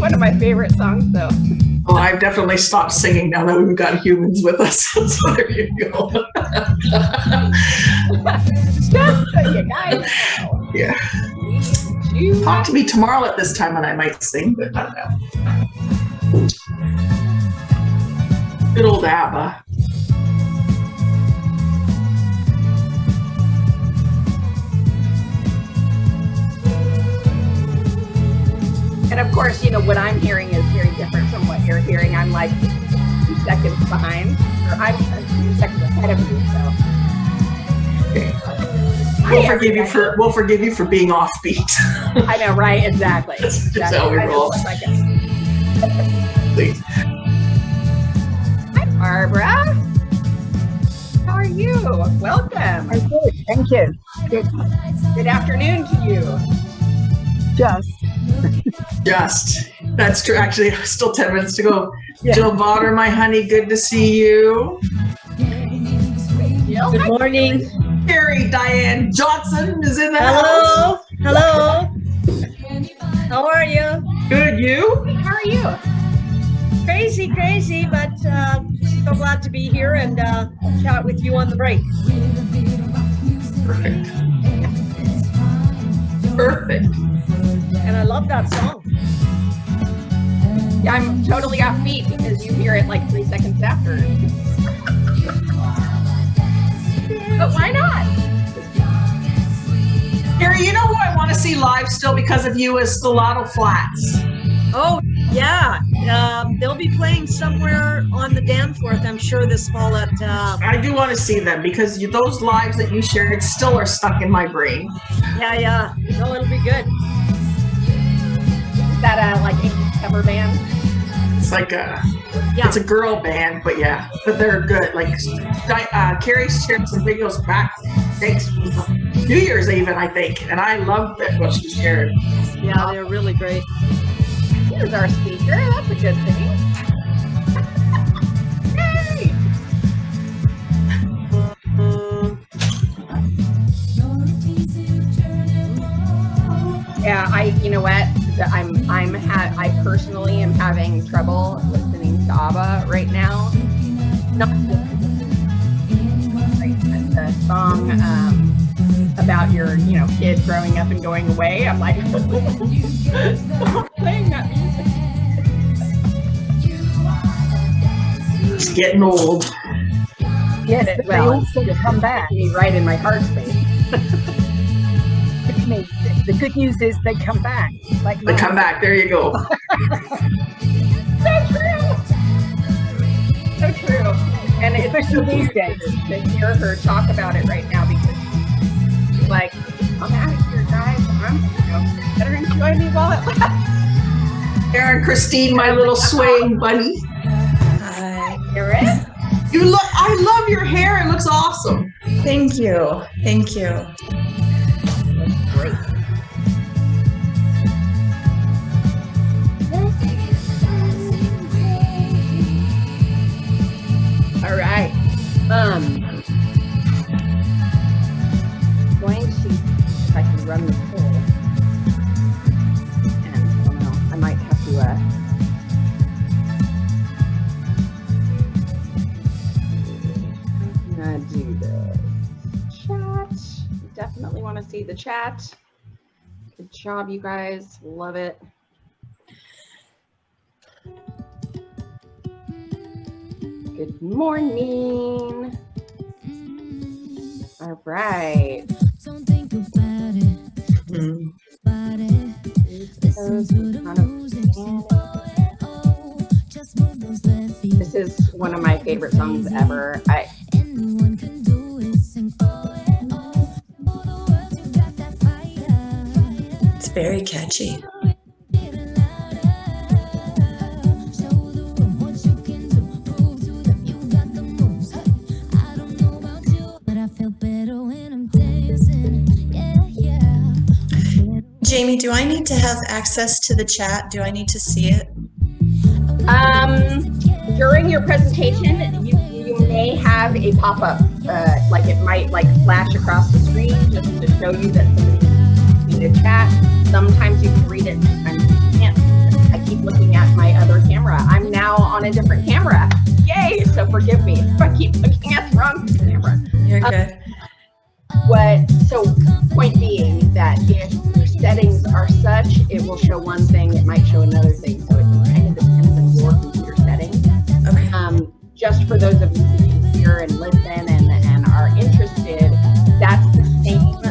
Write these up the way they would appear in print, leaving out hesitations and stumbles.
one of my favorite songs, though. Well, I've definitely stopped singing now that we've got humans with us. So there you go. Just so you guys know. Yeah. Talk to me tomorrow at this time and I might sing, but not now. Good old ABBA. And of course, you know, what I'm hearing is very different from what you're hearing. I'm like 2 seconds behind, or I'm 2 seconds ahead of you, so. Okay. We'll forgive you for being offbeat. I know, right? Exactly. That's how we roll. Please. Hi, Barbara. How are you? Welcome. I'm good. Thank you. Good afternoon to you. Just. That's true. Actually, still 10 minutes to go. Yeah. Jill Vaughter, my honey, good to see you. Jill, Good morning. Carrie Diane Johnson is in the house. Hello. How are you? Good, you? how are you? Crazy, but so glad to be here and chat with you on the break. Perfect. And I love that song. Yeah, I'm totally offbeat because you hear it like 3 seconds after. But why not? Carrie, you know who I want to see live still because of you is Stellato Flats. Oh, yeah. They'll be playing somewhere on the Danforth, I'm sure, this fall at... I do want to see them because those lives that you shared still are stuck in my brain. Yeah. No, it'll be good. Is that a like a cover band? It's like it's a girl band, but they're good. Like Carrie's shared some videos back, thanks New Year's even, I think, and I loved what she shared. Yeah, they're really great. Here's our speaker. That's a good thing. Yay! Yeah, you know what? I personally am having trouble listening to ABBA right now. Not the song about your, kid growing up and going away. I'm like, stop playing that music. It's getting old. Yes, but they also come back. Me right in my heart space. The good news is they come back. They come back. There you go. So true. And especially these days to hear her talk about it right now because she's like, I'm out of here, guys. Better enjoy me while it lasts. Erin Christine, my little swaying bunny. Hi. Erin? I love your hair. It looks awesome. Thank you. Great. All right. Going to see if I can run the poll. And I don't know, I might have to I'm gonna do the chat. Definitely want to see the chat. Good job, you guys. Love it. Good morning. All right. Don't think about it. This is one of my favorite songs ever. Anyone can do it. Sing It's very catchy. Jamie, do I need to have access to the chat? Do I need to see it? During your presentation, you may have a pop-up, like it might flash across the screen just to show you that somebody's in the chat. Sometimes you can read it, sometimes you can't. I keep looking at my other camera. I'm now on a different camera. Yay! So forgive me if I keep looking at the wrong camera. You're good. So point being that if your settings are such, it will show one thing, it might show another thing. So it kind of depends on your computer settings. Okay. Just for those of you who can hear and listen and are interested, that's the same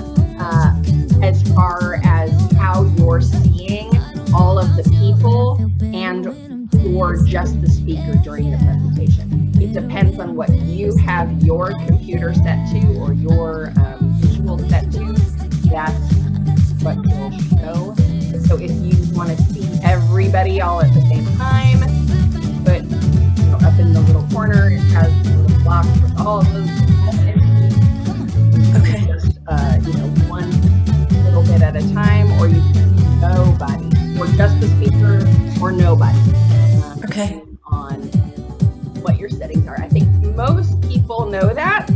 as far as how you're seeing all of the people and or just the speaker during the presentation. It depends on what you have your computer set to or your visual set to. That's what will show. So if you want to see everybody all at the same time, but up in the little corner, it has little blocks with all of those entities. Okay. Just one little bit at a time, or you can see nobody, or just the speaker, or nobody. Okay. On what your settings are. I think most people know that.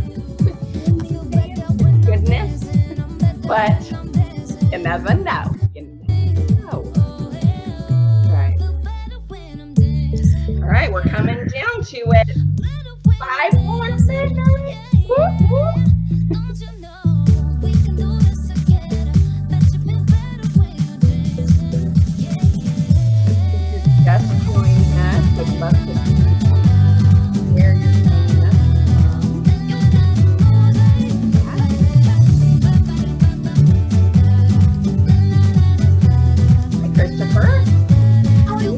Goodness, but you never know. All right, we're coming down to it. 5 more minutes. Whoop, whoop. Just joining us. Would love to see where you're joining us from. Hi, Christopher. How are you?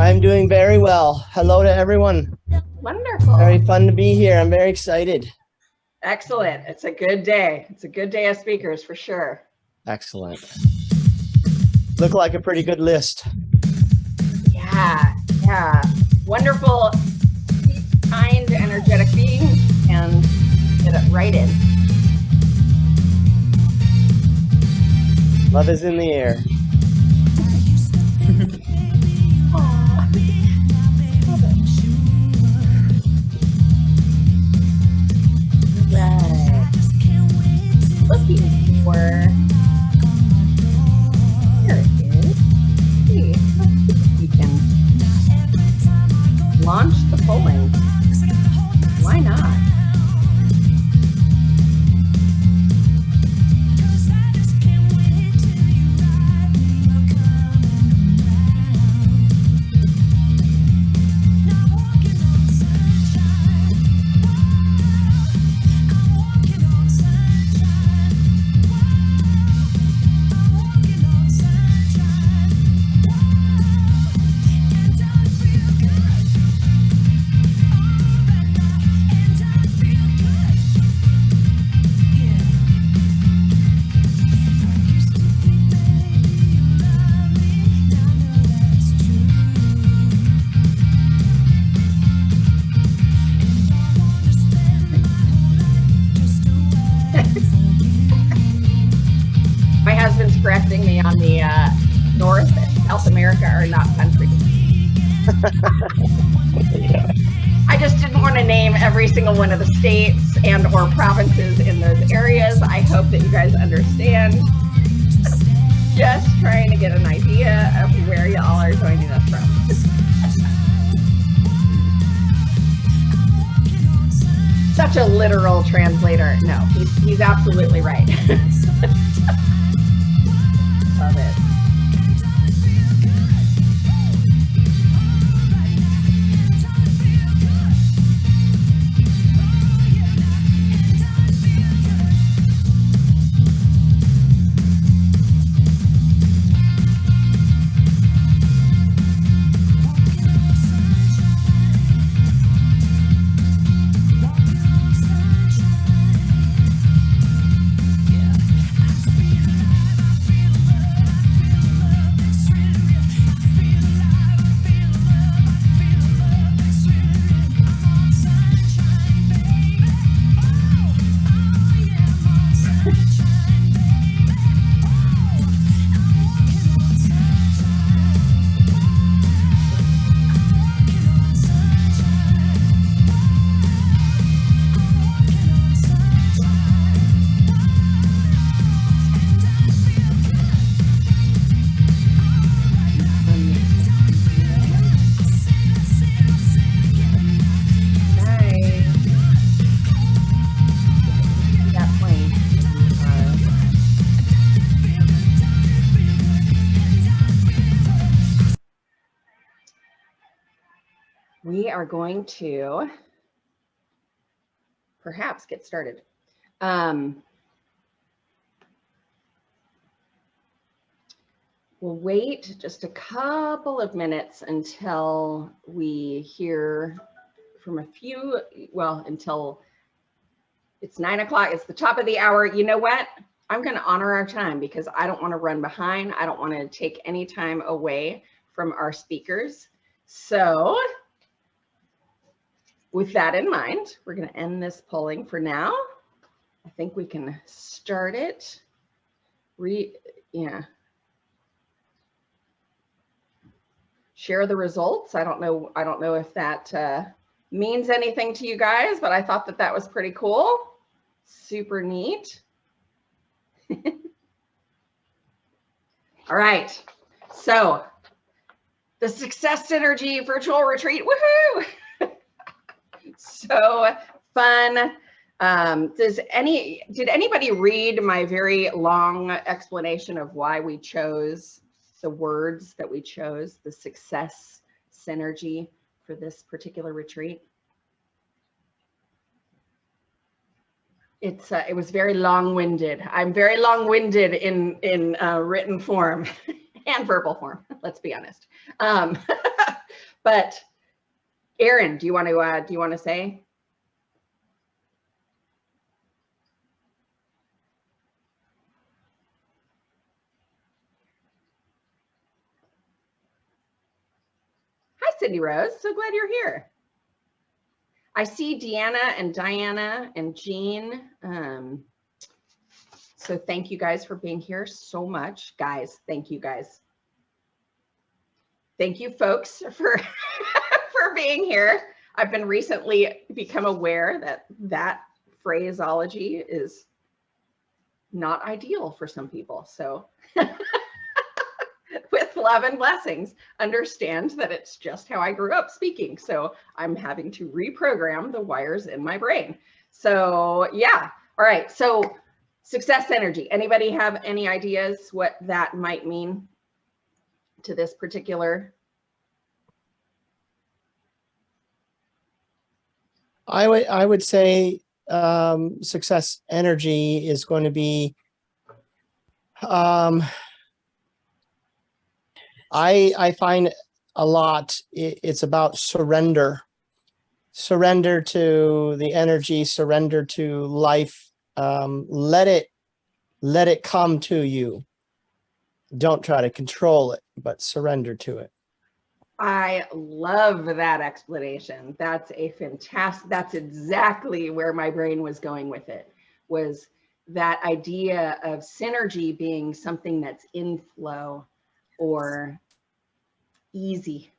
I'm doing very well. Hello to everyone. Wonderful. Very fun to be here. I'm very excited. Excellent. It's a good day. It's a good day of speakers for sure. Excellent. Look like a pretty good list. Yeah. Wonderful, sweet, kind, energetic beings, and get it right in. Love is in the air. Right. Looking for. Here it is. See, let's see if we can launch the polling. Why not? My husband's correcting me on the North and South America are not countries. I just didn't want to name every single one of the states and or provinces in those areas. I hope that you guys understand. Just trying to get an idea of where y'all are joining us from. Such a literal translator. No, he's absolutely right. Love it. we are going to perhaps get started. We'll wait just a couple of minutes until we hear from a few, well, until it's 9 o'clock. It's the top of the hour. You know what? I'm going to honor our time because I don't want to run behind. I don't want to take any time away from our speakers. So with that in mind, we're going to end this polling for now. I think we can start it. Share the results. I don't know if that means anything to you guys, but I thought that that was pretty cool. Super neat. All right. So the Success Synergy virtual retreat. Woohoo! So fun. Did anybody read my very long explanation of why we chose the words that we chose, the Success Synergy, for this particular retreat? It was very long-winded. I'm very long-winded in written form and verbal form. Let's be honest. But Erin, do you want to say? Hi, Cindy Rose. So glad you're here. I see Deanna and Diana and Jean. So thank you guys for being here so much. Guys, thank you guys. Thank you folks for, for being here. I've been recently become aware that that phraseology is not ideal for some people. So with love and blessings, understand that it's just how I grew up speaking. So I'm having to reprogram the wires in my brain. So yeah, all right. So Success Energy, anybody have any ideas what that might mean to this particular? I would say Success Energy is going to be, I find a lot, it's about surrender to the energy, surrender to life. Let it come to you. Don't try to control it, but surrender to it. I love that explanation. That's a fantastic, that's exactly where my brain was going with it, was that idea of synergy being something that's in flow or easy.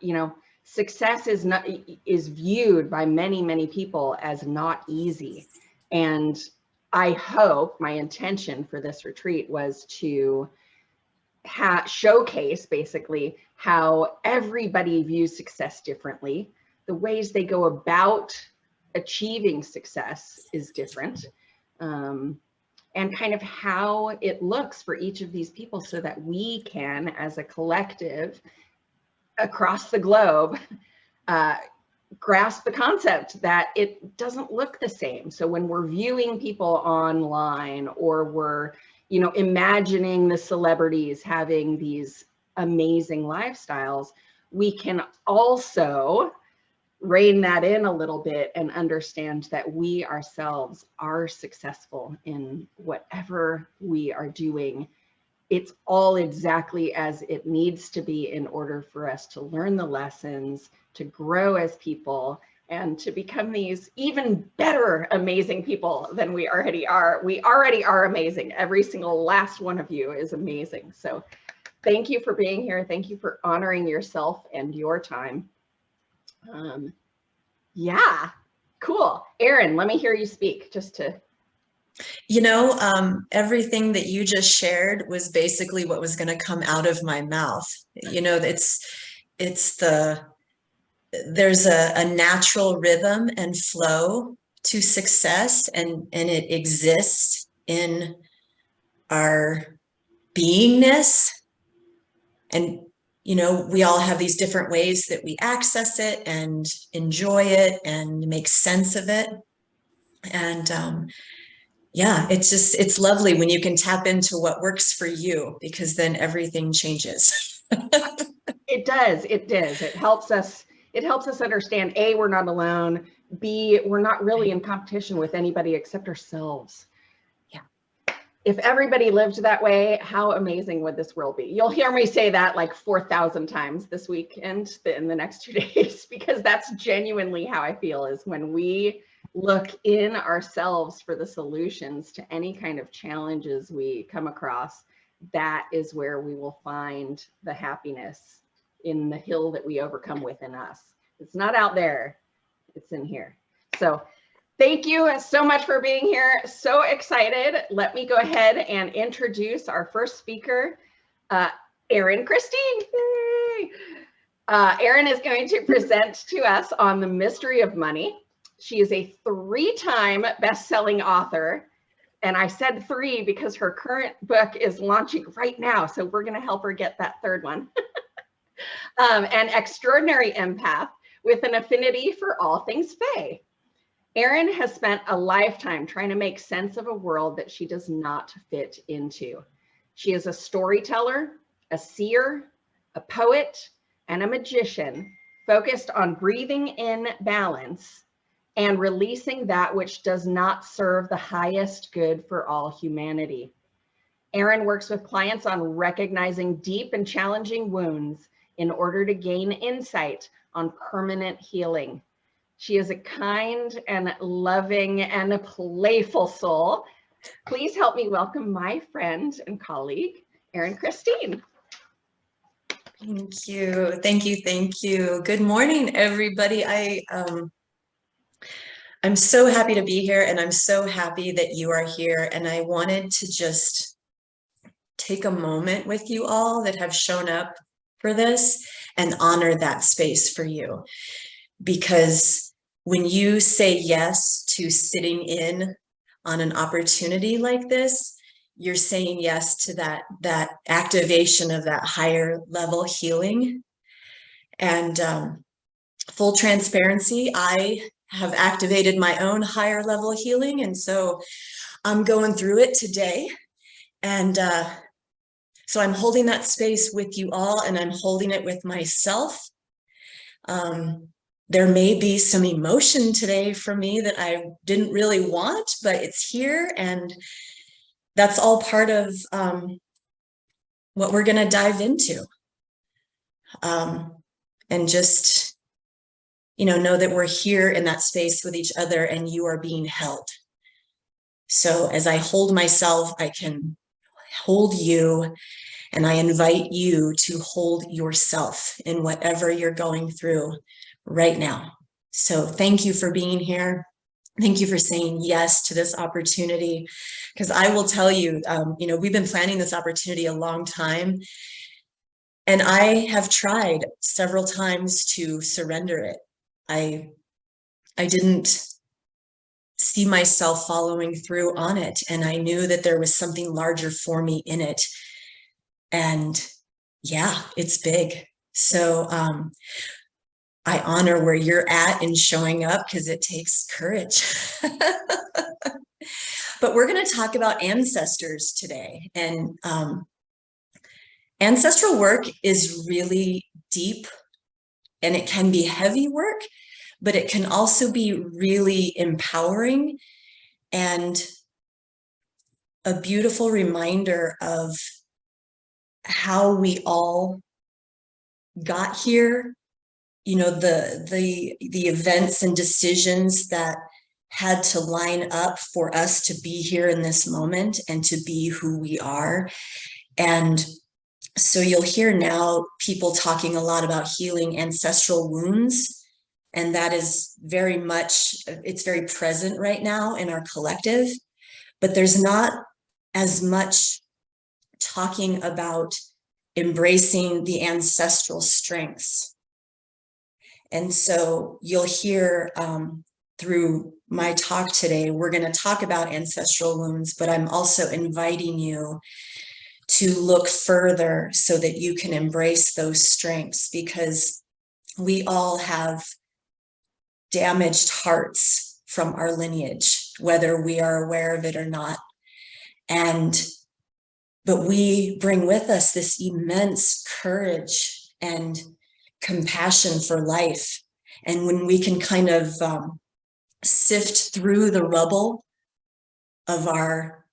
You know, success is viewed by many people as not easy. And I hope, my intention for this retreat was to showcase basically how everybody views success differently. The ways they go about achieving success is different. And kind of how it looks for each of these people so that we can, as a collective across the globe, grasp the concept that it doesn't look the same. So when we're viewing people online, or we're, you know, imagining the celebrities having these amazing lifestyles, we can also rein that in a little bit and understand that we ourselves are successful in whatever we are doing. It's all exactly as it needs to be in order for us to learn the lessons, to grow as people, and to become these even better, amazing people than we already are. We already are amazing. Every single last one of you is amazing. So thank you for being here. Thank you for honoring yourself and your time. Yeah, cool. Erin, let me hear you speak just to. You know, everything that you just shared was basically what was going to come out of my mouth. You know, there's a natural rhythm and flow to success, and it exists in our beingness. And we all have these different ways that we access it and enjoy it and make sense of it. And yeah, it's lovely when you can tap into what works for you, because then everything changes. It does. It does. It helps us understand, A, we're not alone. B, we're not really in competition with anybody except ourselves. Yeah. If everybody lived that way, how amazing would this world be? You'll hear me say that like 4,000 times this week and in the next 2 days, because that's genuinely how I feel, is when we look in ourselves for the solutions to any kind of challenges we come across, that is where we will find the happiness in the hill that we overcome within us. It's not out there, it's in here. So thank you so much for being here. So excited. Let me go ahead and introduce our first speaker, Erin Christine. Yay! Erin is going to present to us on the mystery of money. She is a 3-time best-selling author. And I said 3 because her current book is launching right now. So we're going to help her get that 3rd one. An extraordinary empath with an affinity for all things fae. Erin has spent a lifetime trying to make sense of a world that she does not fit into. She is a storyteller, a seer, a poet, and a magician focused on breathing in balance and releasing that which does not serve the highest good for all humanity. Erin works with clients on recognizing deep and challenging wounds in order to gain insight on permanent healing. She is a kind and loving and a playful soul. Please help me welcome my friend and colleague, Erin Christine. Thank you. Thank you. Thank you. Good morning, everybody. I'm so happy to be here, and I'm so happy that you are here. And I wanted to just take a moment with you all that have shown up for this and honor that space for you. Because when you say yes to sitting in on an opportunity like this, you're saying yes to that activation of that higher level healing. And full transparency, I have activated my own higher level healing. And so I'm going through it today. And so I'm holding that space with you all, and I'm holding it with myself. There may be some emotion today from me that I didn't really want, but it's here, and that's all part of what we're going to dive into. And just, know that we're here in that space with each other, and you are being held. So as I hold myself, I can hold you, and I invite you to hold yourself in whatever you're going through right now. So thank you for being here. Thank you for saying yes to this opportunity, because I will tell you, we've been planning this opportunity a long time, and I have tried several times to surrender it. I didn't see myself following through on it, and I knew that there was something larger for me in it. And yeah, it's big. So I honor where you're at in showing up, because it takes courage. But we're going to talk about ancestors today. And ancestral work is really deep, and it can be heavy work, but it can also be really empowering and a beautiful reminder of how we all got here, the events and decisions that had to line up for us to be here in this moment and to be who we are. And so you'll hear now people talking a lot about healing ancestral wounds, and that is very much, it's very present right now in our collective, but there's not as much talking about embracing the ancestral strengths. And so you'll hear through my talk today, we're going to talk about ancestral wounds, but I'm also inviting you to look further so that you can embrace those strengths, because we all have damaged hearts from our lineage, whether we are aware of it or not. But we bring with us this immense courage and compassion for life. And when we can kind of sift through the rubble of our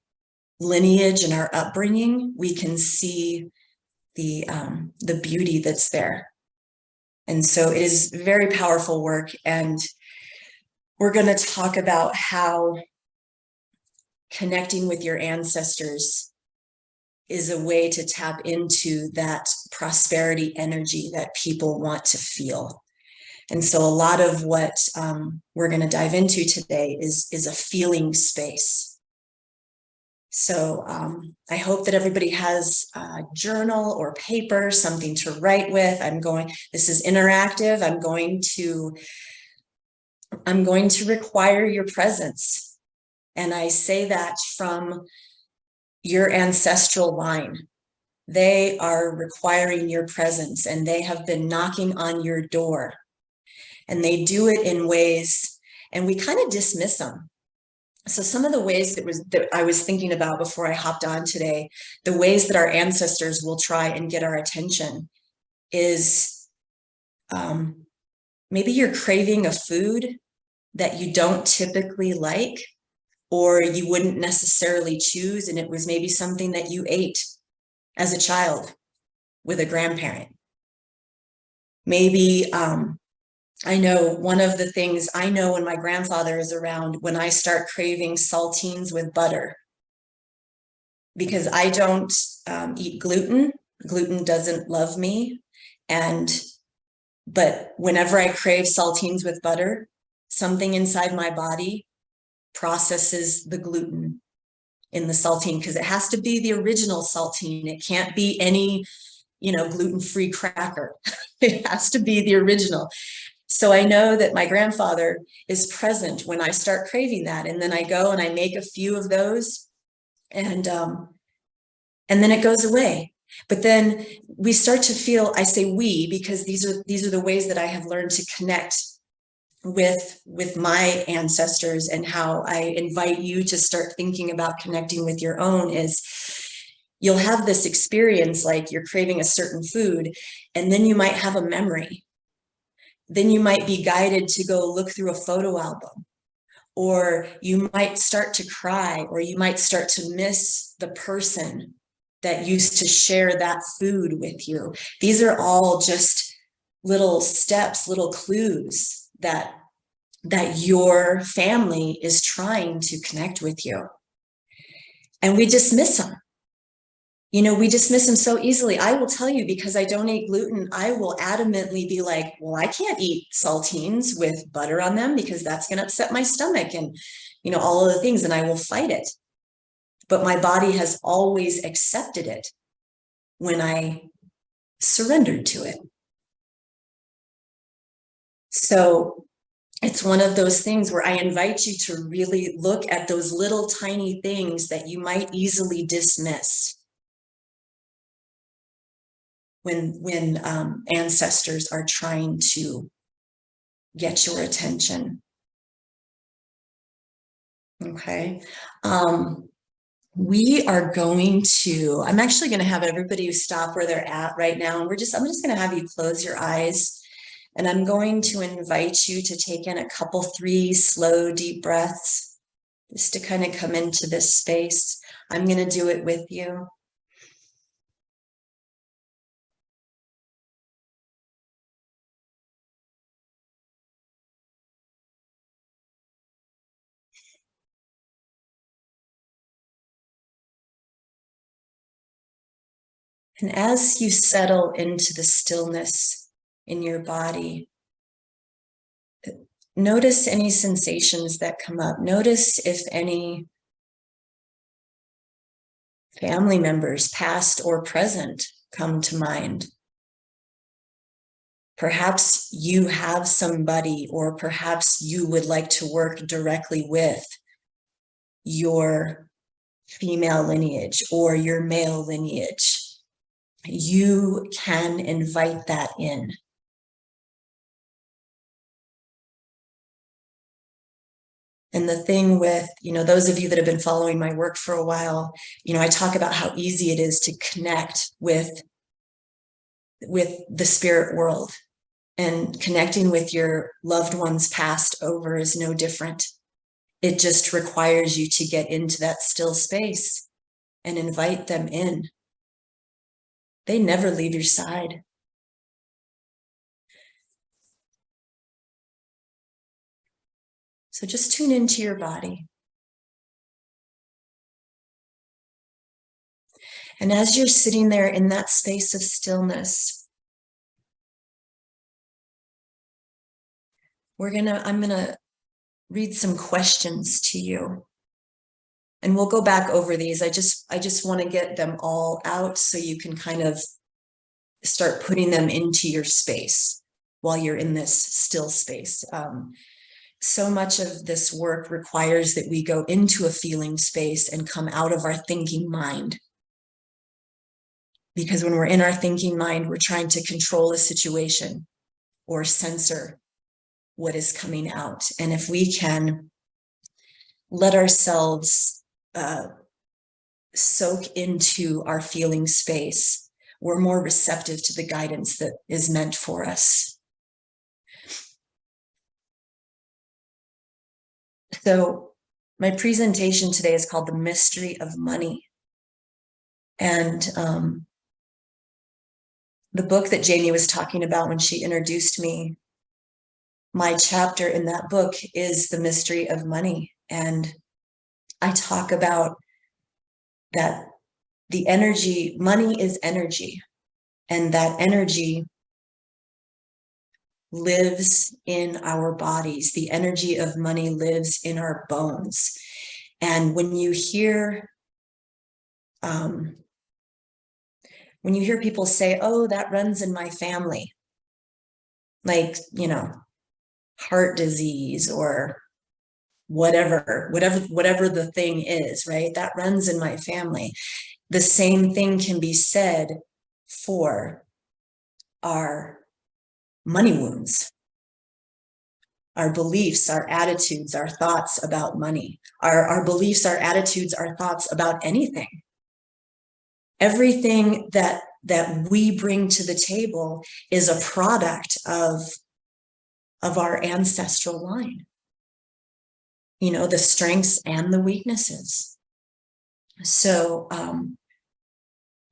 lineage and our upbringing, we can see the beauty that's there. And so it is very powerful work. And we're going to talk about how connecting with your ancestors is a way to tap into that prosperity energy that people want to feel. And so a lot of what we're going to dive into today is a feeling space. So I hope that everybody has a journal or paper, something to write with. This is interactive. I'm going to require your presence. And I say that from your ancestral line. They are requiring your presence, and they have been knocking on your door. And they do it in ways, and we kind of dismiss them. So some of the ways that I was thinking about before I hopped on today, the ways that our ancestors will try and get our attention is maybe you're craving a food that you don't typically like, or you wouldn't necessarily choose, and it was maybe something that you ate as a child with a grandparent. Maybe, I know one of the things I know when my grandfather is around, when I start craving saltines with butter, because I don't eat gluten. Gluten doesn't love me. But whenever I crave saltines with butter, something inside my body processes the gluten in the saltine, because it has to be the original saltine. It can't be any, gluten-free cracker. It has to be the original. So I know that my grandfather is present when I start craving that. And then I go and I make a few of those, and then it goes away. But then we start to feel, I say we, because these are the ways that I have learned to connect with my ancestors, and how I invite you to start thinking about connecting with your own is you'll have this experience like you're craving a certain food, and then you might have a memory. Then you might be guided to go look through a photo album, or you might start to cry, or you might start to miss the person that used to share that food with you. These are all just little steps, little clues that your family is trying to connect with you. And we dismiss them. We dismiss them so easily. I will tell you, because I don't eat gluten, I will adamantly be like, well, I can't eat saltines with butter on them because that's going to upset my stomach, and, all of the things, and I will fight it. But my body has always accepted it when I surrendered to it. So it's one of those things where I invite you to really look at those little tiny things that you might easily dismiss when ancestors are trying to get your attention. Okay. I'm actually going to have everybody stop where they're at right now. And I'm just going to have you close your eyes. And I'm going to invite you to take in a couple, 3 slow, deep breaths, just to kind of come into this space. I'm going to do it with you. And as you settle into the stillness in your body, notice any sensations that come up. Notice if any family members, past or present, come to mind. Perhaps you have somebody, or perhaps you would like to work directly with your female lineage or your male lineage, you can invite that in. And the thing with, those of you that have been following my work for a while, I talk about how easy it is to connect with the spirit world, and connecting with your loved ones passed over is no different. It just requires you to get into that still space and invite them in. They never leave your side. So just tune into your body. And as you're sitting there in that space of stillness, I'm gonna read some questions to you. And we'll go back over these. I just want to get them all out so you can kind of start putting them into your space while you're in this still space. So much of this work requires that we go into a feeling space and come out of our thinking mind. Because when we're in our thinking mind, we're trying to control a situation or censor what is coming out. And if we can let ourselves soak into our feeling space, we're more receptive to the guidance that is meant for us. So my presentation today is called The Mystery of Money. And the book that Jamie was talking about when she introduced me, my chapter in that book is The Mystery of Money. And I talk about that the energy, money is energy, and that energy lives in our bodies. The energy of money lives in our bones. And when you hear people say, oh, that runs in my family, like, heart disease or whatever the thing is, right? That runs in my family. The same thing can be said for our money wounds, our beliefs, our attitudes, our thoughts about money, our beliefs, our attitudes, our thoughts about anything. Everything that we bring to the table is a product of our ancestral line. The strengths and the weaknesses. So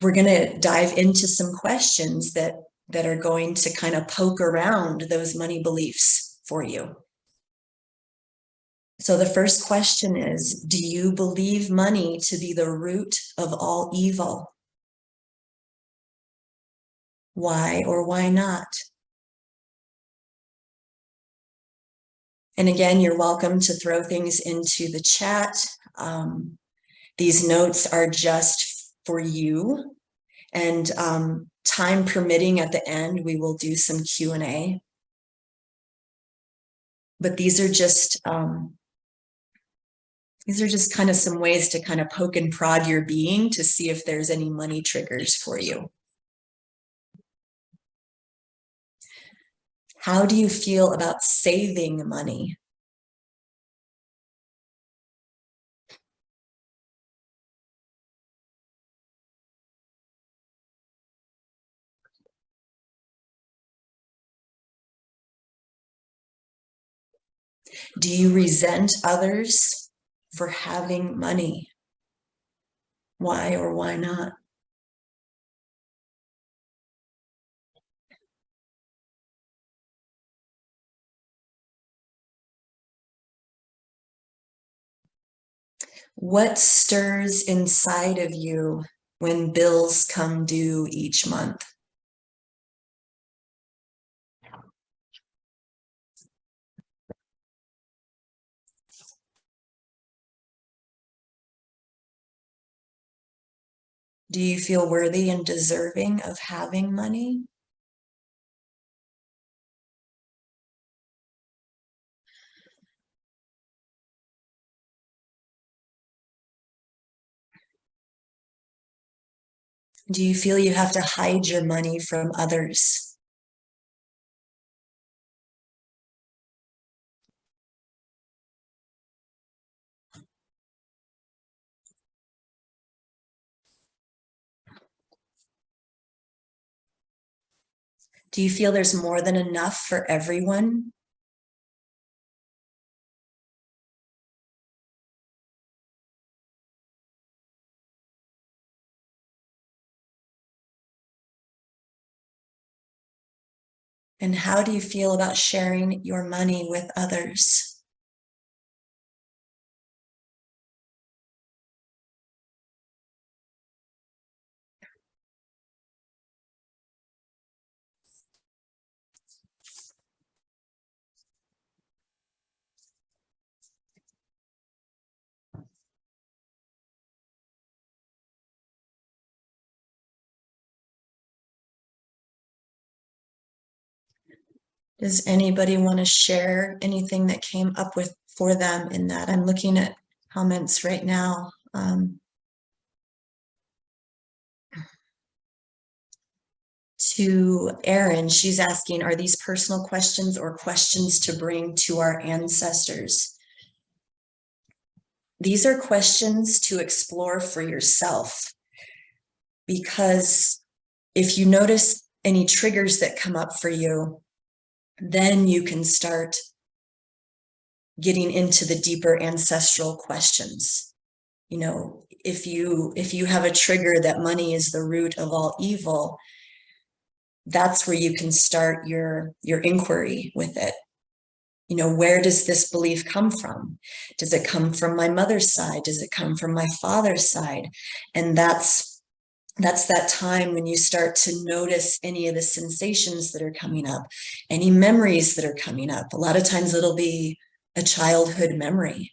we're going to dive into some questions that are going to kind of poke around those money beliefs for you. So the first question is, do you believe money to be the root of all evil? Why or why not? And again, you're welcome to throw things into the chat. These notes are just for you. And time permitting at the end, we will do some Q&A. But these are just kind of some ways to kind of poke and prod your being to see if there's any money triggers for you. How do you feel about saving money? Do you resent others for having money? Why or why not? What stirs inside of you when bills come due each month? Do you feel worthy and deserving of having money? Do you feel you have to hide your money from others? Do you feel there's more than enough for everyone? And how do you feel about sharing your money with others? Does anybody want to share anything that came up with for them in that? I'm looking at comments right now. To Erin, she's asking, are these personal questions or questions to bring to our ancestors? These are questions to explore for yourself, because if you notice any triggers that come up for you, then you can start getting into the deeper ancestral questions. You know, if you have a trigger that money is the root of all evil, that's where you can start your inquiry with it. You know, where does this belief come from? Does it come from my mother's side? Does it come from my father's side? And that's that time when you start to notice any of the sensations that are coming up, any memories that are coming up. A lot of times it'll be a childhood memory.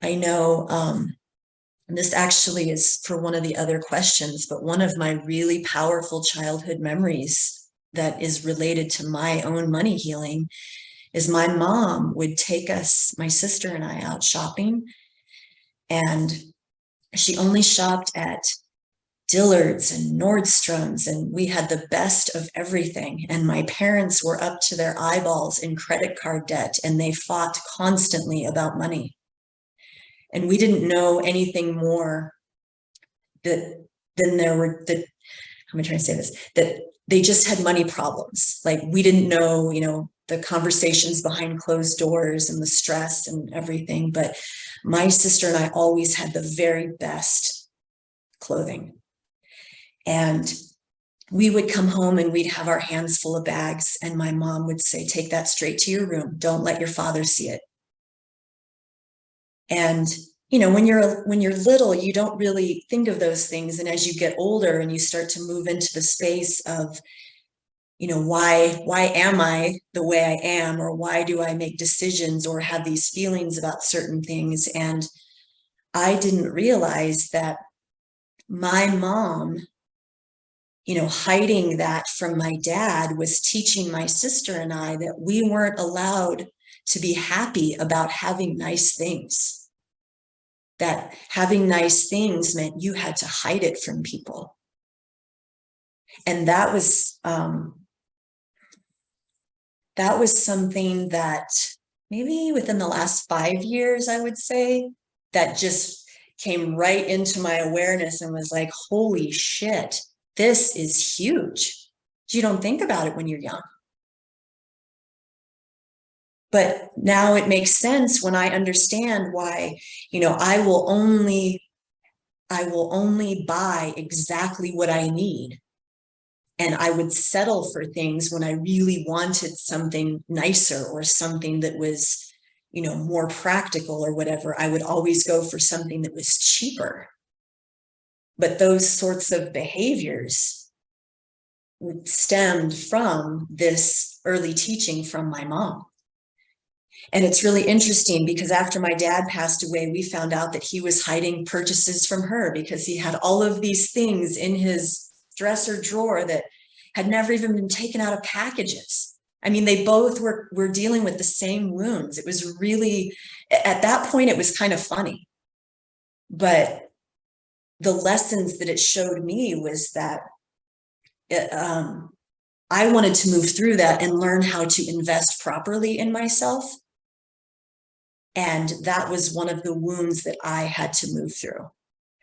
I know this actually is for one of the other questions, but one of my really powerful childhood memories that is related to my own money healing is my mom would take us, my sister and I, out shopping, and she only shopped at Dillard's and Nordstrom's, and we had the best of everything. And my parents were up to their eyeballs in credit card debt, and they fought constantly about money. And we didn't know anything more than there were, that, how am I trying to say this? That they just had money problems. Like, we didn't know, you know, the conversations behind closed doors and the stress and everything. But my sister and I always had the very best clothing. And we would come home and we'd have our hands full of bags. And my mom would say, take that straight to your room. Don't let your father see it. And, you know, when you're little, you don't really think of those things. And as you get older and you start to move into the space of, you know, why am I the way I am? Or why do I make decisions or have these feelings about certain things? And I didn't realize that my mom, you know, hiding that from my dad, was teaching my sister and I that we weren't allowed to be happy about having nice things. That having nice things meant you had to hide it from people. And that was something that maybe within the last 5 years, I would say, that just came right into my awareness and was like, holy shit, this is huge. You don't think about it when you're young. But now it makes sense when I understand why, you know, I will only buy exactly what I need. And I would settle for things when I really wanted something nicer or something that was, you know, more practical or whatever. I would always go for something that was cheaper. But those sorts of behaviors stemmed from this early teaching from my mom. And it's really interesting because after my dad passed away, we found out that he was hiding purchases from her because he had all of these things in his dresser drawer that had never even been taken out of packages. I mean, they both were dealing with the same wounds. It was really, at that point, it was kind of funny. But the lessons that it showed me was that I wanted to move through that and learn how to invest properly in myself. And that was one of the wounds that I had to move through.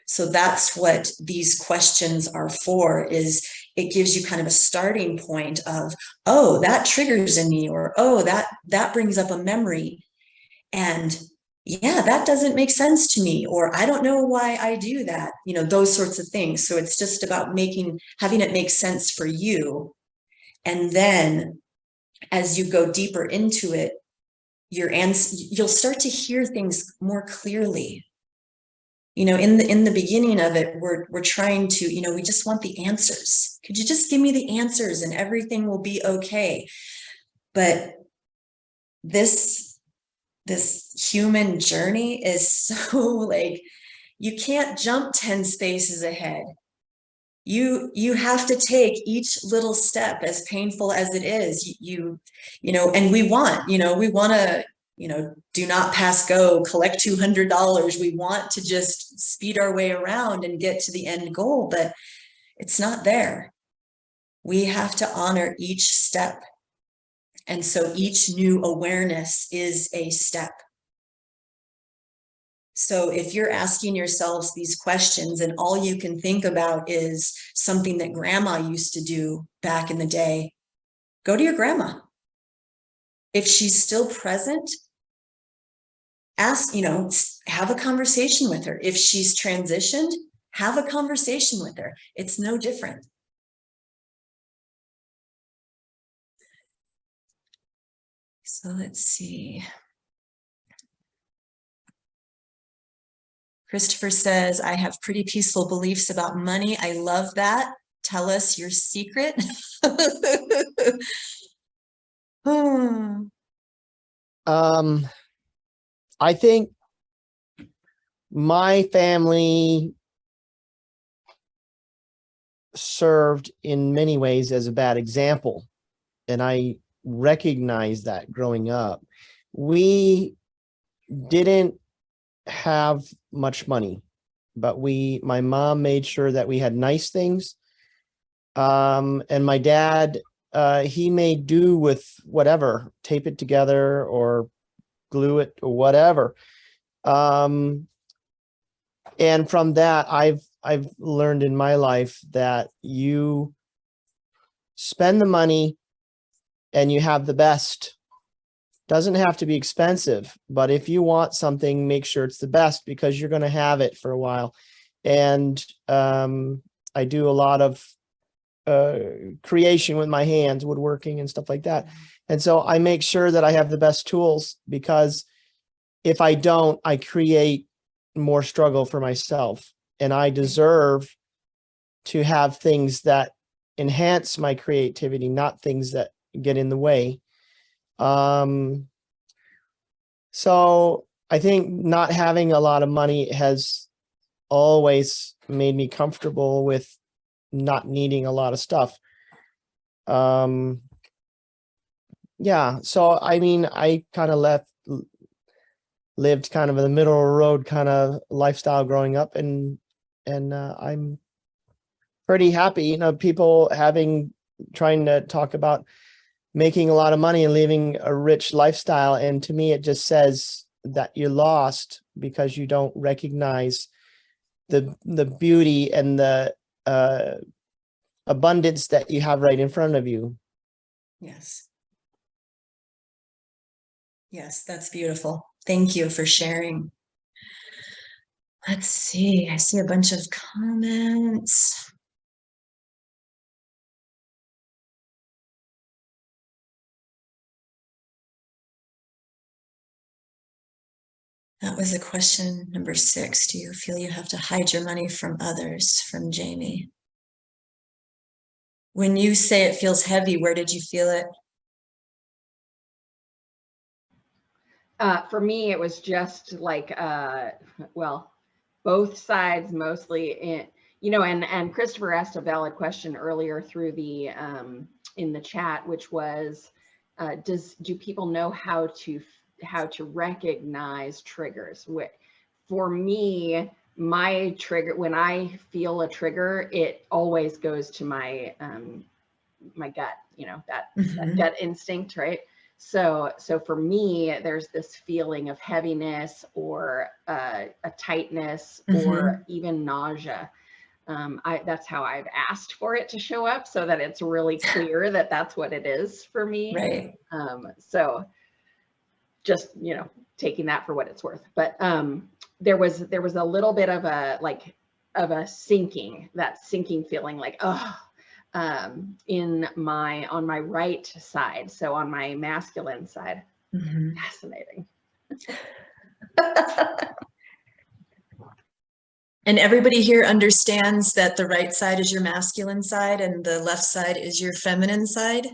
So that's what these questions are for, is it gives you kind of a starting point of, oh, that triggers in me, or, oh, that brings up a memory. And yeah, that doesn't make sense to me, or I don't know why I do that, you know, those sorts of things. So it's just about having it make sense for you. And then as you go deeper into it, you'll start to hear things more clearly. You know, in the beginning of it, we're trying to, you know, we just want the answers. Could you just give me the answers and everything will be okay? But this human journey is so, like, you can't jump 10 spaces ahead. You have to take each little step, as painful as it is. You know, and we want to, you know, do not pass go, collect $200. We want to just speed our way around and get to the end goal, but it's not there. We have to honor each step. And so each new awareness is a step. So if you're asking yourselves these questions and all you can think about is something that grandma used to do back in the day, go to your grandma. If she's still present, ask, you know, have a conversation with her. If she's transitioned, have a conversation with her. It's no different. So let's see. Christopher says, I have pretty peaceful beliefs about money. I love that. Tell us your secret. I think my family served in many ways as a bad example, and I recognized that growing up. We didn't have much money, but my mom made sure that we had nice things. And my dad, he made do with whatever, tape it together or glue it or whatever. And from that, I've learned in my life that you spend the money and you have the best. Doesn't have to be expensive, but if you want something, make sure it's the best, because you're going to have it for a while. And I do a lot of creation with my hands, woodworking and stuff like that. And so I make sure that I have the best tools, because if I don't, I create more struggle for myself, and I deserve to have things that enhance my creativity, not things that get in the way. So I think not having a lot of money has always made me comfortable with not needing a lot of stuff. Yeah, so I mean, I kind of lived kind of in the middle of the road kind of lifestyle growing up, and I'm pretty happy. You know, people trying to talk about making a lot of money and living a rich lifestyle, and to me it just says that you're lost because you don't recognize the beauty and the abundance that you have right in front of you. Yes. Yes, that's beautiful. Thank you for sharing. Let's see. I see a bunch of comments. That was a question number 6. Do you feel you have to hide your money from others? From Jamie. When you say it feels heavy, where did you feel it? For me, it was just like, well, both sides mostly. You know, and Christopher asked a valid question earlier through the in the chat, which was, do people know how to recognize triggers? For me, my trigger, when I feel a trigger, it always goes to my my gut, you know, that gut instinct, right? So for me, there's this feeling of heaviness or a tightness or even nausea. That's how I've asked for it to show up, so that it's really clear that that's what it is for me. Right. So just, you know, taking that for what it's worth. But there was a little bit of a that sinking feeling, like, oh, on my right side, so on my masculine side. Fascinating. And everybody here understands that the right side is your masculine side and the left side is your feminine side.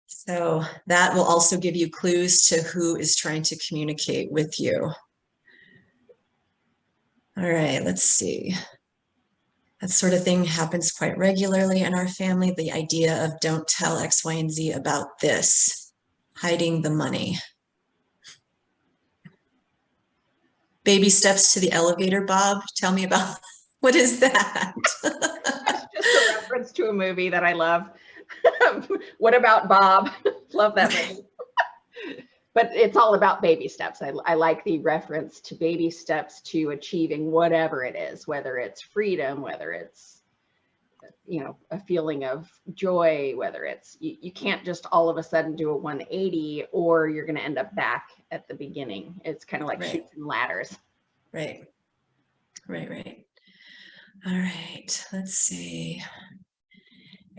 So that will also give you clues to who is trying to communicate with you. All right, let's see. That sort of thing happens quite regularly in our family. The idea of don't tell X, Y, and Z about this, hiding the money. Baby steps to the elevator, Bob. Tell me about, what is that? That's just a reference to a movie that I love. What About Bob? Love that movie. But it's all about baby steps. I like the reference to baby steps to achieving whatever it is, whether it's freedom, whether it's, you know, a feeling of joy, whether it's, you can't just all of a sudden do a 180 or you're going to end up back at the beginning. It's kind of like chutes and ladders. Right. All right, let's see.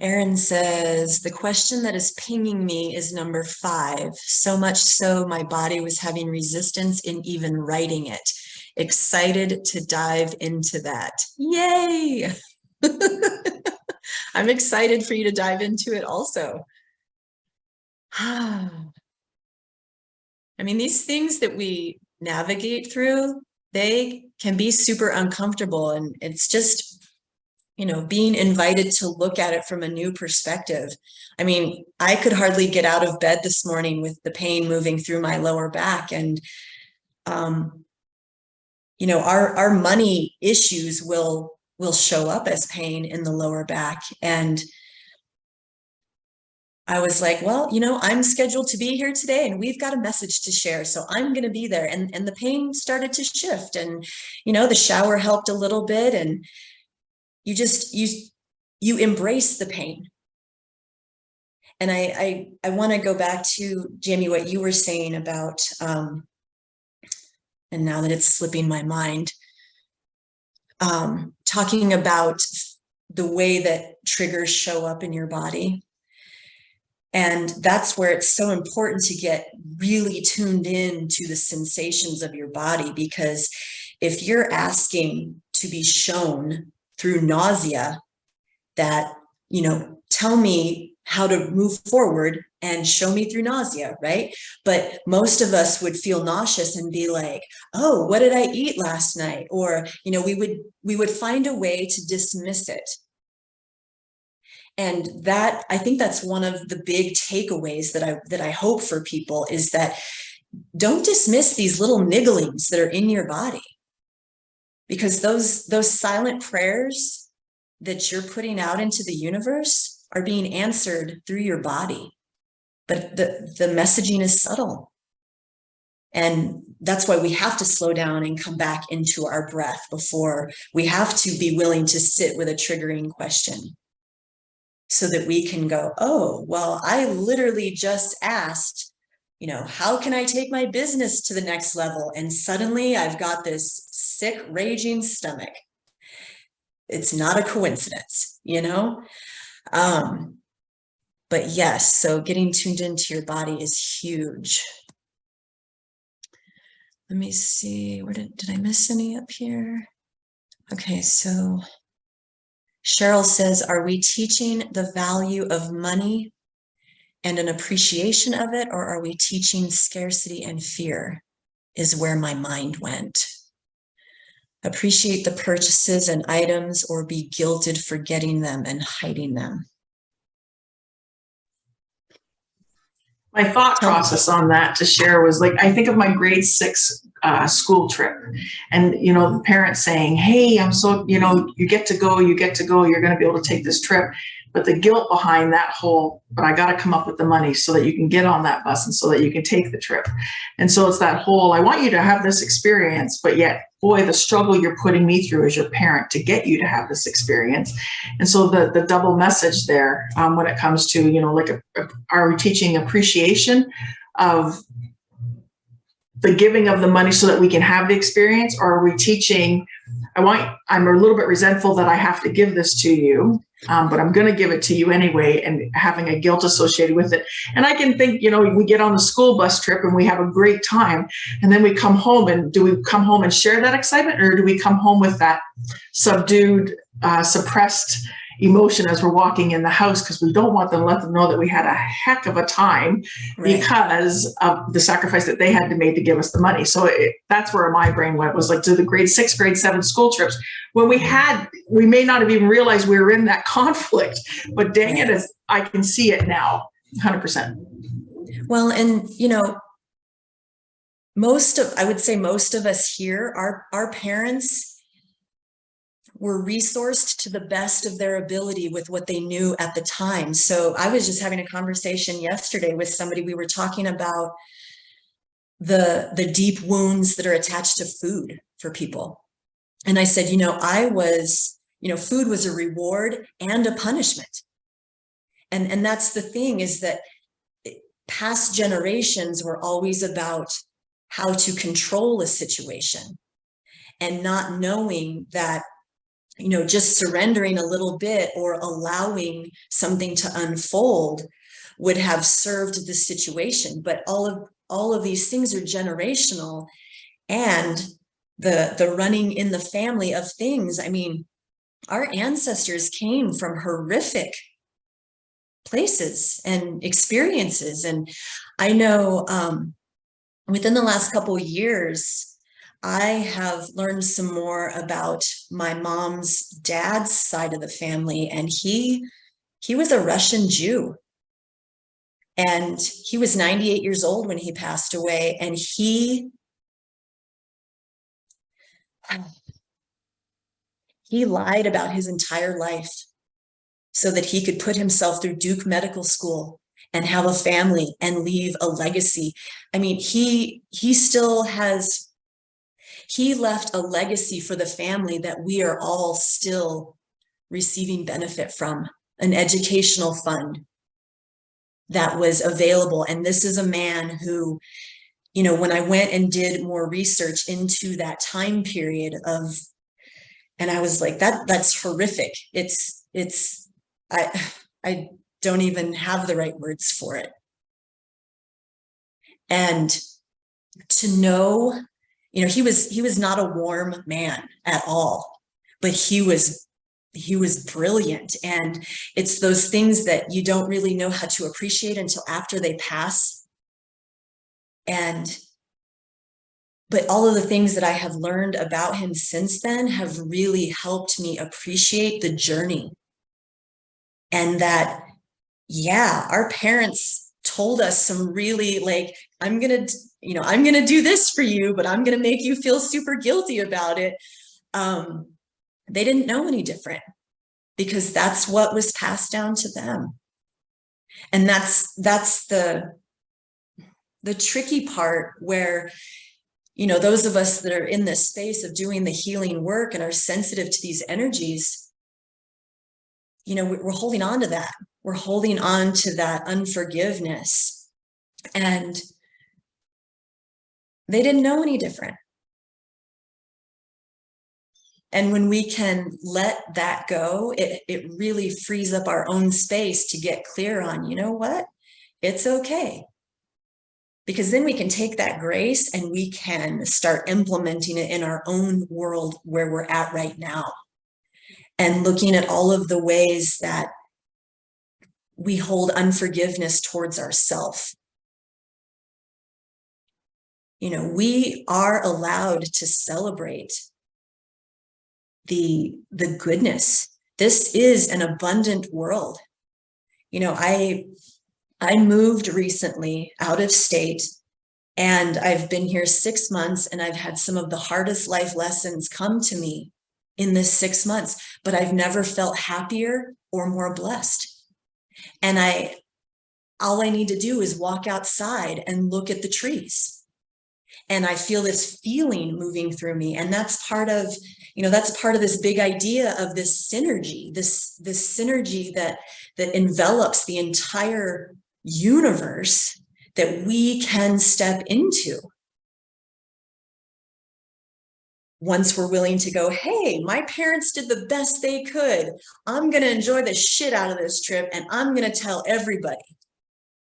Erin says, the question that is pinging me is number 5. So much so my body was having resistance in even writing it. Excited to dive into that. Yay! I'm excited for you to dive into it also. I mean, these things that we navigate through, they can be super uncomfortable, and it's just, you know, being invited to look at it from a new perspective. I mean, I could hardly get out of bed this morning with the pain moving through my lower back. And, you know, our money issues will show up as pain in the lower back. And I was like, well, you know, I'm scheduled to be here today and we've got a message to share. So I'm going to be there. And the pain started to shift, and, you know, the shower helped a little bit, and you embrace the pain. And I want to go back to, Jamie, what you were saying about, and now that it's slipping my mind, talking about the way that triggers show up in your body. And that's where it's so important to get really tuned in to the sensations of your body, because if you're asking to be shown through nausea that, you know, tell me how to move forward and show me through nausea, right? But most of us would feel nauseous and be like, oh, what did I eat last night? Or, you know, we would find a way to dismiss it. And that, I think that's one of the big takeaways that I hope for people, is that don't dismiss these little nigglings that are in your body, because those silent prayers that you're putting out into the universe are being answered through your body. But the messaging is subtle. And that's why we have to slow down and come back into our breath before we have to be willing to sit with a triggering question, so that we can go, oh, well, I literally just asked, you know, how can I take my business to the next level? And suddenly I've got this sick, raging stomach. It's not a coincidence, you know? But yes, so getting tuned into your body is huge. Let me see, where did I miss any up here? Okay, so Cheryl says, are we teaching the value of money and an appreciation of it, or are we teaching scarcity and fear, is where my mind went. Appreciate the purchases and items, or be guilted for getting them and hiding them. My thought process on that to share was like, I think of my grade 6 school trip, and the parents saying, hey, I'm so, you get to go, you're going to be able to take this trip, but the guilt behind that whole, but I got to come up with the money so that you can get on that bus and so that you can take the trip. And so it's that whole, I want you to have this experience, but yet, boy, the struggle you're putting me through as your parent to get you to have this experience. And so the double message there, when it comes to, are we teaching appreciation of the giving of the money so that we can have the experience, or are we teaching, I'm a little bit resentful that I have to give this to you, but I'm going to give it to you anyway, and having a guilt associated with it. And I can think, we get on the school bus trip and we have a great time, and then we come home, and do we come home and share that excitement, or do we come home with that subdued, suppressed emotion as we're walking in the house, because we don't want them to let them know that we had a heck of a time, right, because of the sacrifice that they had to make to give us the money. So that's where my brain went, was like to the grade 6, grade 7 school trips, when we may not have even realized we were in that conflict, but dang it, I can see it now 100%. Well, and I would say most of us here, our parents were resourced to the best of their ability with what they knew at the time. So I was just having a conversation yesterday with somebody. We were talking about the deep wounds that are attached to food for people. And I said, food was a reward and a punishment. And that's the thing, is that past generations were always about how to control a situation, and not knowing that just surrendering a little bit or allowing something to unfold would have served the situation. But all of these things are generational, and the running in the family of things. I mean, our ancestors came from horrific places and experiences. And I know within the last couple of years, I have learned some more about my mom's dad's side of the family, and he was a Russian Jew, and he was 98 years old when he passed away, and he lied about his entire life so that he could put himself through Duke Medical School and have a family and leave a legacy. I mean, he left a legacy for the family that we are all still receiving benefit from, an educational fund that was available. And this is a man who, when I went and did more research into that time period and I was like, that's horrific. I don't even have the right words for it. And to know, he was not a warm man at all, but he was brilliant. And it's those things that you don't really know how to appreciate until after they pass. But all of the things that I have learned about him since then have really helped me appreciate the journey. And that, our parents told us some really, like, I'm going to do this for you, but I'm going to make you feel super guilty about it. They didn't know any different, because that's what was passed down to them. And that's the tricky part, where, those of us that are in this space of doing the healing work and are sensitive to these energies, we're holding on to that. We're holding on to that unforgiveness. And they didn't know any different. And when we can let that go, it really frees up our own space to get clear on, what? It's okay. Because then we can take that grace and we can start implementing it in our own world where we're at right now. And looking at all of the ways that we hold unforgiveness towards ourselves. We are allowed to celebrate the goodness. This is an abundant world. I moved recently out of state And I've been here 6 months and I've had some of the hardest life lessons come to me in this 6 months, but I've never felt happier or more blessed. And all I need to do is walk outside and look at the trees. And I feel this feeling moving through me. And that's part of, that's part of this big idea of this synergy, this synergy that envelops the entire universe that we can step into once we're willing to go, hey, my parents did the best they could. I'm going to enjoy the shit out of this trip and I'm going to tell everybody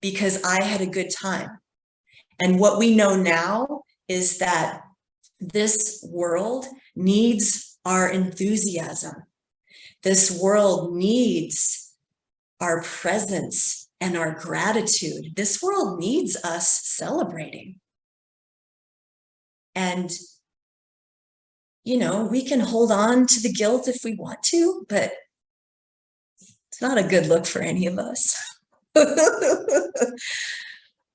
because I had a good time. And what we know now is that this world needs our enthusiasm. This world needs our presence and our gratitude. This world needs us celebrating. And, we can hold on to the guilt if we want to, but it's not a good look for any of us.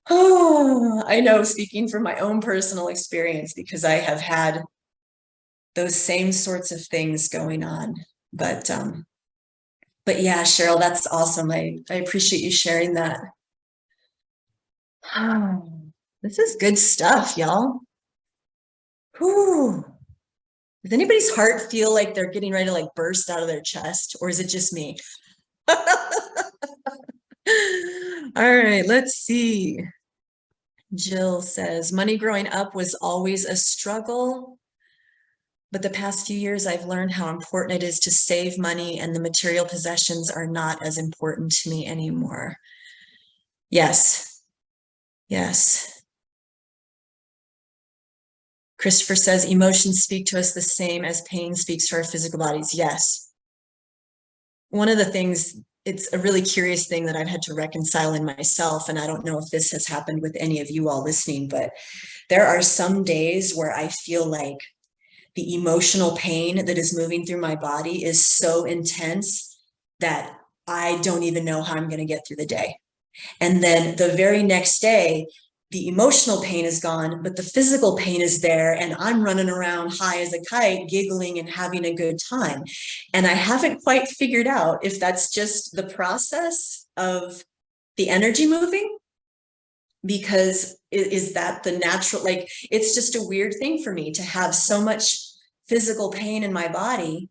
Oh, I know, speaking from my own personal experience, because I have had those same sorts of things going on. But yeah, Cheryl, that's awesome. I appreciate you sharing that. This is good stuff, y'all. Whew. Does anybody's heart feel like they're getting ready to burst out of their chest, or is it just me? All right, let's see. Jill says, money growing up was always a struggle, but the past few years I've learned how important it is to save money, and the material possessions are not as important to me anymore. Yes. Christopher says, emotions speak to us the same as pain speaks to our physical bodies. Yes. One of the things, it's a really curious thing that I've had to reconcile in myself, and I don't know if this has happened with any of you all listening, but there are some days where I feel like the emotional pain that is moving through my body is so intense that I don't even know how I'm going to get through the day. And then the very next day, the emotional pain is gone, but the physical pain is there, and I'm running around high as a kite, giggling and having a good time. And I haven't quite figured out if that's just the process of the energy moving, because is that the natural, it's just a weird thing for me to have so much physical pain in my body,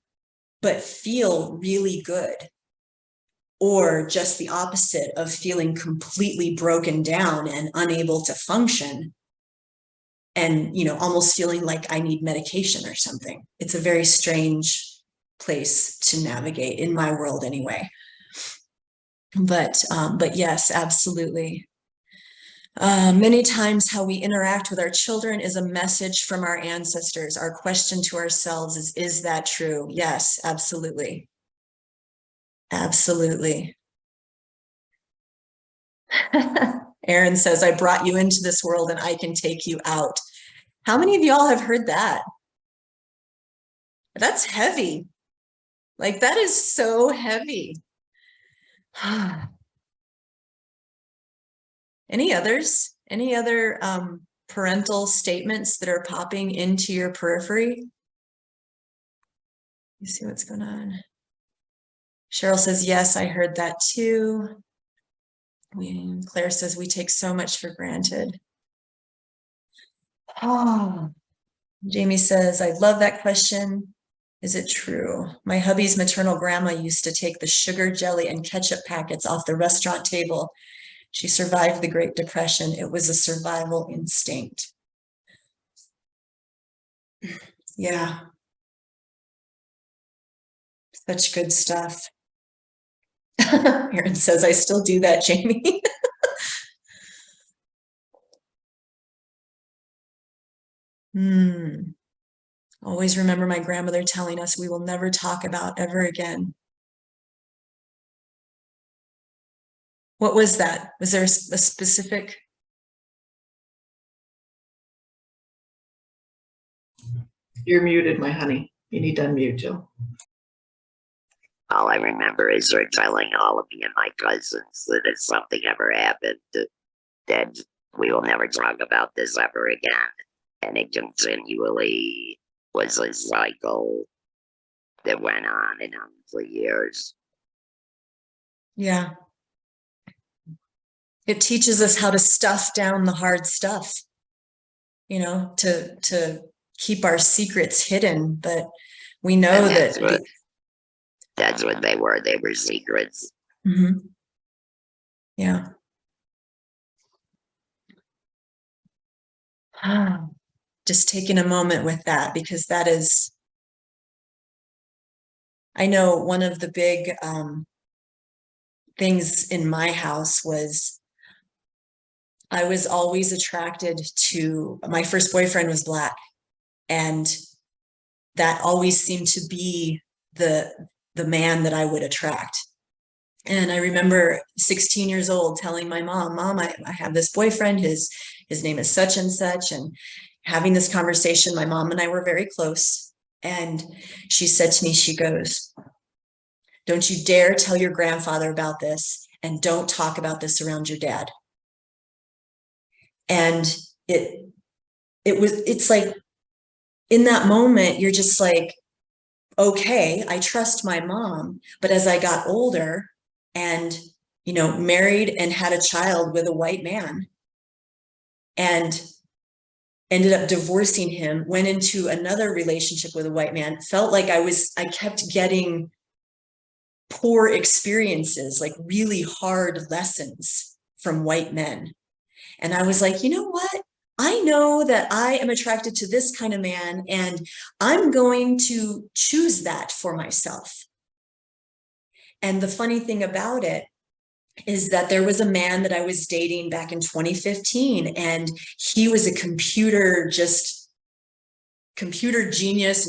but feel really good. Or just the opposite of feeling completely broken down and unable to function and, almost feeling like I need medication or something. It's a very strange place to navigate in my world anyway. But yes, absolutely. Many times how we interact with our children is a message from our ancestors. Our question to ourselves is that true? Yes, absolutely. Absolutely. Erin says, I brought you into this world and I can take you out. How many of y'all have heard that? That's heavy. That is so heavy. Any others? Any other parental statements that are popping into your periphery? You see what's going on? Cheryl says, yes, I heard that too. Claire says, we take so much for granted. Oh, Jamie says, I love that question. Is it true? My hubby's maternal grandma used to take the sugar, jelly, and ketchup packets off the restaurant table. She survived the Great Depression. It was a survival instinct. Yeah. Such good stuff. Erin says, I still do that, Jamie. Always remember my grandmother telling us we will never talk about ever again. What was that? Was there a specific? You're muted, my honey. You need to unmute, Jill. All I remember is her telling all of me and my cousins that if something ever happened to Dad, We will never talk about this ever again. And it continually was a cycle that went on and on for years. Yeah. It teaches us how to stuff down the hard stuff, you know, to keep our secrets hidden. But we know And that that's what they were. They were secrets. Mhm. Yeah. Just taking a moment with that, because that is, I know one of the big things in my house was I was always attracted to, my first boyfriend was Black, and that always seemed to be the man that I would attract. And I remember 16 years old telling my mom, I have this boyfriend, his name is such and such, and having this conversation. My mom and I were very close. And she said to me, she goes, don't you dare tell your grandfather about this, and don't talk about this around your dad. And it's like, in that moment, you're just like, okay, I trust my mom. But as I got older and, you know, married and had a child with a white man and ended up divorcing him, went into another relationship with a white man, felt like I kept getting poor experiences, like really hard lessons from white men. And I was like, you know what? I know that I am attracted to this kind of man, and I'm going to choose that for myself. And the funny thing about it is that there was a man that I was dating back in 2015, and he was a computer genius,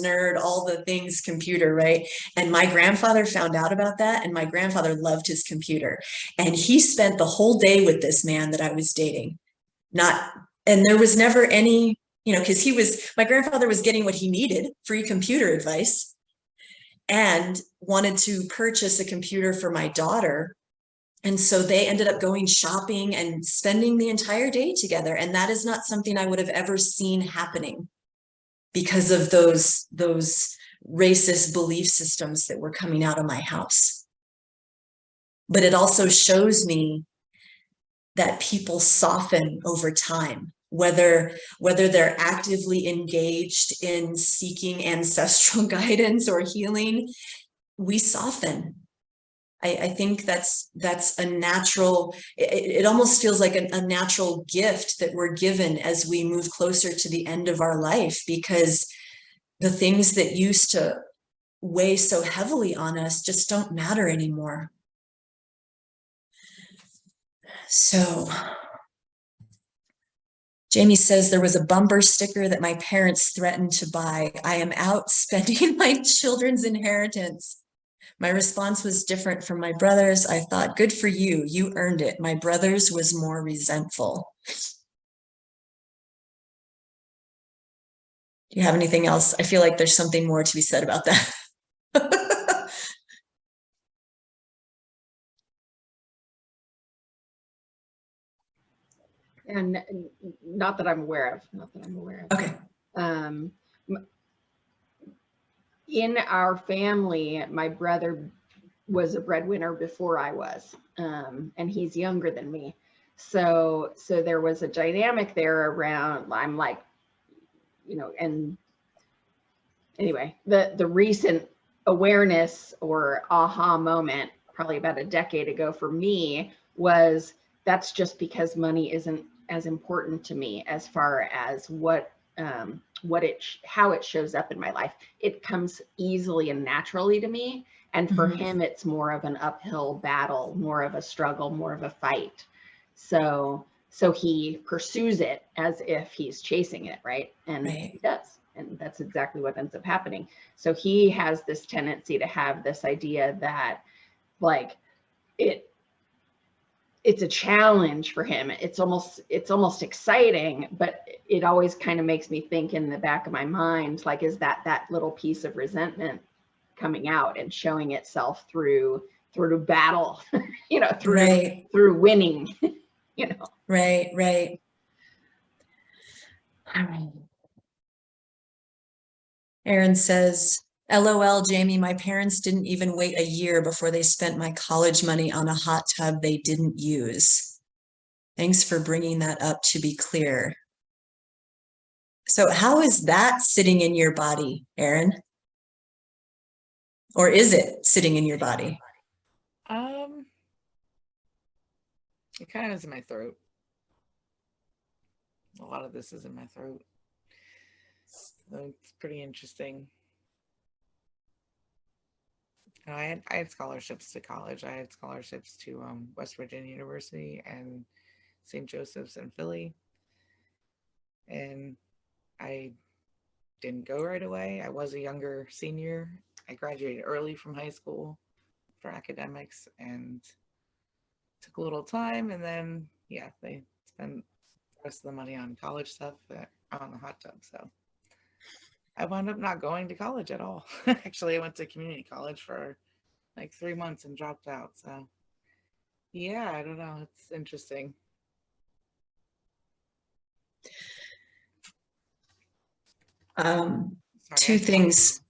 nerd, all the things computer, right? And my grandfather found out about that, and my grandfather loved his computer. And he spent the whole day with this man that I was dating. And there was never any, you know, because my grandfather was getting what he needed, free computer advice, and wanted to purchase a computer for my daughter. And so they ended up going shopping and spending the entire day together. And that is not something I would have ever seen happening because of those racist belief systems that were coming out of my house. But it also shows me that people soften over time, whether they're actively engaged in seeking ancestral guidance or healing. We soften. I think that's a natural, it almost feels like a natural gift that we're given as we move closer to the end of our life, because the things that used to weigh so heavily on us just don't matter anymore. So Jamie says, there was a bumper sticker that my parents threatened to buy. I am out spending my children's inheritance. My response was different from my brother's. I thought, good for you. You earned it. My brother's was more resentful. Do you have anything else? I feel like there's something more to be said about that. And not that I'm aware of. Okay. In our family, my brother was a breadwinner before I was, and he's younger than me. So there was a dynamic there around, I'm like, you know, and anyway, the recent awareness or aha moment, probably about a decade ago for me, was that's just because money isn't as important to me as far as how it shows up in my life. It comes easily and naturally to me. And for him, it's more of an uphill battle, more of a struggle, more of a fight. So he pursues it as if he's chasing it, right? And he does. And that's exactly what ends up happening. So he has this tendency to have this idea that, like, it's a challenge for him. It's almost exciting, but it always kind of makes me think in the back of my mind, like, is that little piece of resentment coming out and showing itself through battle, you know, through winning, you know. Right. Erin says, LOL, Jamie, my parents didn't even wait a year before they spent my college money on a hot tub they didn't use. Thanks for bringing that up to be clear. So how is that sitting in your body, Erin? Or is it sitting in your body? It kind of is in my throat. A lot of this is in my throat. So it's pretty interesting. I had scholarships to college. I had scholarships to West Virginia University and St. Joseph's in Philly. And I didn't go right away. I was a younger senior. I graduated early from high school for academics and took a little time. And then, yeah, they spent the rest of the money on college stuff on the hot tub. So I wound up not going to college at all. Actually, I went to community college for like 3 months and dropped out. So yeah, I don't know. It's interesting. Sorry, Two things.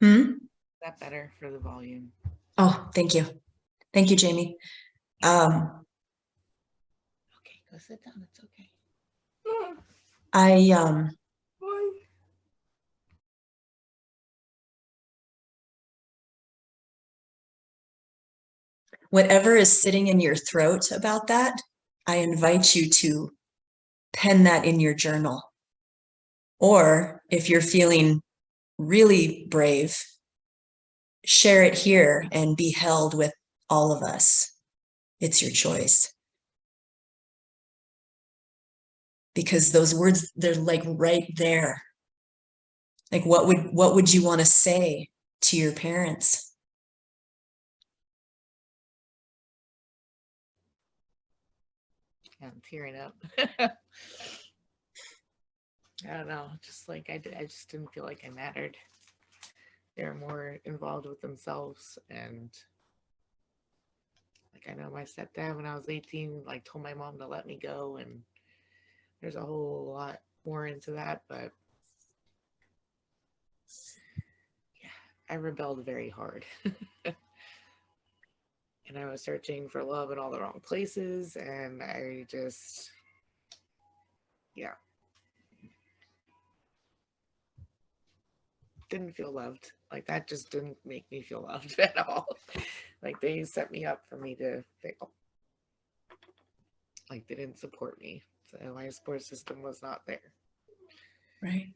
Is that better for the volume? Oh, thank you. Thank you, Jamie. Okay, go sit down. It's okay. Whatever is sitting in your throat about that, I invite you to pen that in your journal. Or if you're feeling really brave, share it here and be held with all of us. It's your choice. Because those words, they're like right there. Like what would you want to say to your parents? I'm tearing up. I don't know, just like I just didn't feel like I mattered. They're more involved with themselves, and like I know my stepdad when I was 18 like told my mom to let me go, and there's a whole lot more into that, but yeah, I rebelled very hard. And I was searching for love in all the wrong places, and I just, yeah, didn't feel loved. Like that just didn't make me feel loved at all. Like they set me up for me to fail. Like they didn't support me. So my support system was not there. Right.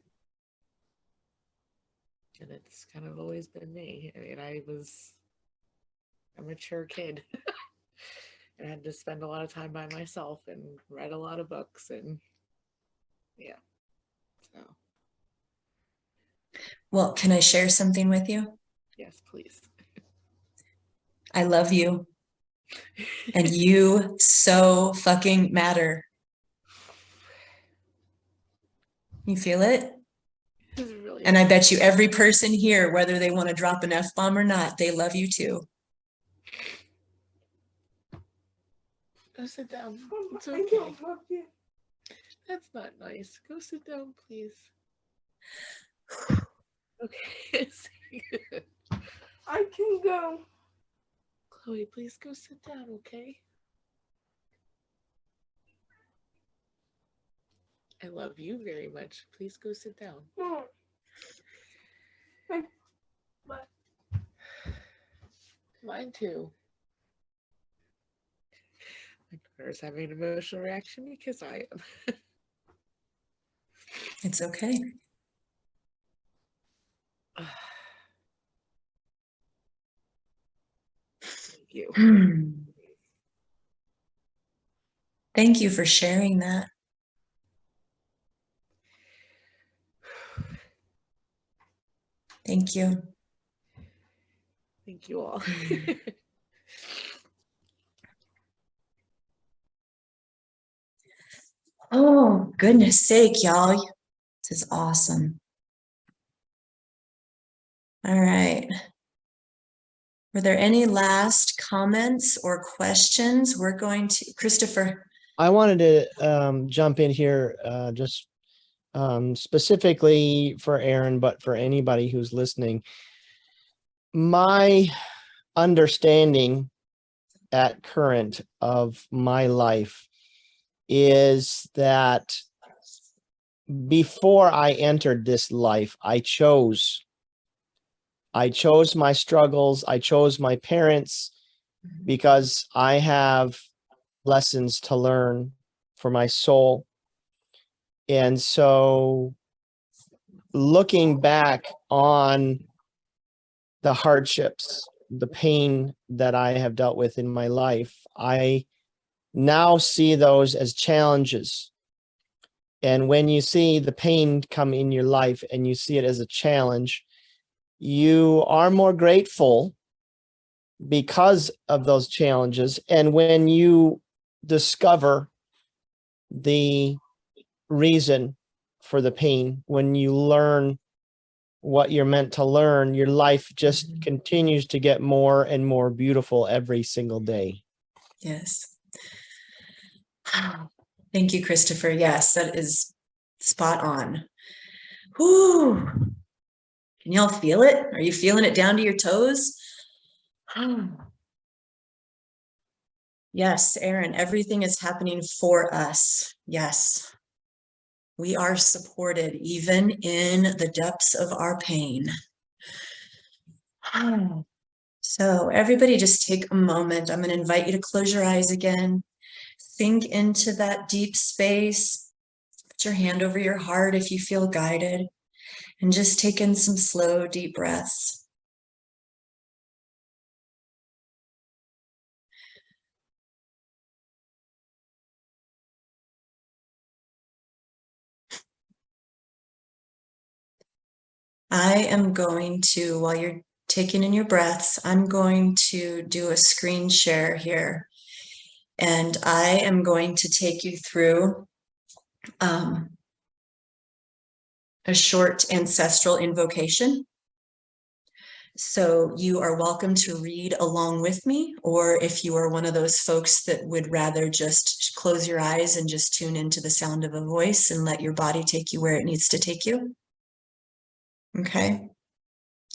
And it's kind of always been me. I mean, I was a mature kid. And I had to spend a lot of time by myself and read a lot of books, and yeah. So Well, can I share something with you? yes, please. I love you. And you so fucking matter. You feel it? Really, and I bet you every person here, whether they want to drop an F-bomb or not, they love you too. go sit down. It's okay. That's not nice. Go sit down, please. Okay. I can go. Chloe, please go sit down, okay? I love you very much. Please go sit down. Mine too. My daughter's having an emotional reaction because I am. It's okay. Thank you. Thank you for sharing that. Thank you. Thank you all. Oh, goodness sake, y'all. This is awesome. All right. Were there any last comments or questions? We're going to, Christopher. I wanted to jump in here just specifically for Erin, but for anybody who's listening. My understanding at current of my life is that before I entered this life, I chose my struggles. I chose my parents because I have lessons to learn for my soul. And so looking back on the hardships, the pain that I have dealt with in my life, I now see those as challenges. And when you see the pain come in your life and you see it as a challenge, you are more grateful because of those challenges. And when you discover the reason for the pain, when you learn what you're meant to learn, your life just continues to get more and more beautiful every single day. Yes. Thank you, Christopher. Yes, that is spot on. Whew. Can y'all feel it? Are you feeling it down to your toes? Yes, Erin, everything is happening for us. Yes. We are supported even in the depths of our pain. So everybody just take a moment. I'm going to invite you to close your eyes again. Sink into that deep space. Put your hand over your heart if you feel guided. And just take in some slow, deep breaths. I am going to, while you're taking in your breaths, I'm going to do a screen share here. And I am going to take you through a short ancestral invocation. So you are welcome to read along with me, or if you are one of those folks that would rather just close your eyes and just tune into the sound of a voice and let your body take you where it needs to take you. Okay,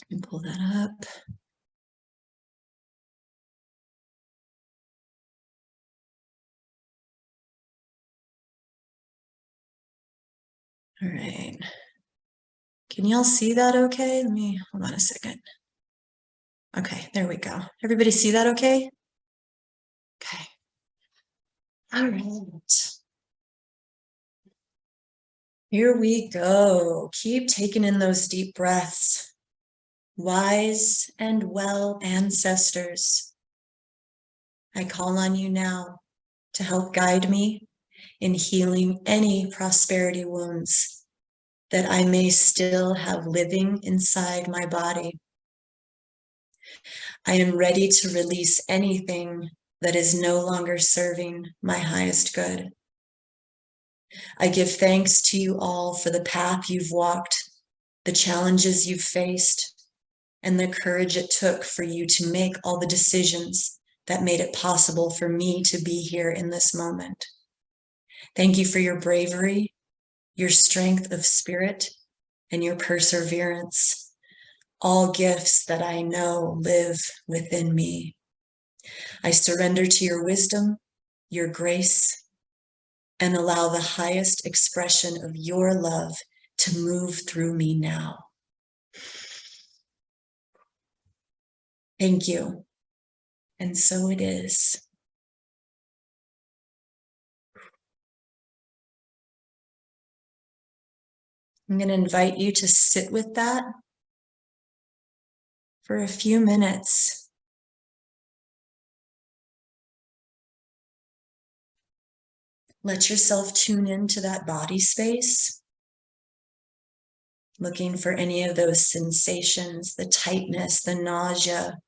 and pull that up. All right. Can y'all see that okay? Let me, hold on a second. Okay, there we go. Everybody see that okay? Okay. All right. Here we go. Keep taking in those deep breaths. Wise and well ancestors, I call on you now to help guide me in healing any prosperity wounds that I may still have living inside my body. I am ready to release anything that is no longer serving my highest good. I give thanks to you all for the path you've walked, the challenges you've faced, and the courage it took for you to make all the decisions that made it possible for me to be here in this moment. Thank you for your bravery, your strength of spirit, and your perseverance, all gifts that I know live within me. I surrender to your wisdom, your grace, and allow the highest expression of your love to move through me now. Thank you. And so it is. I'm going to invite you to sit with that for a few minutes. Let yourself tune into that body space, looking for any of those sensations, the tightness, the nausea,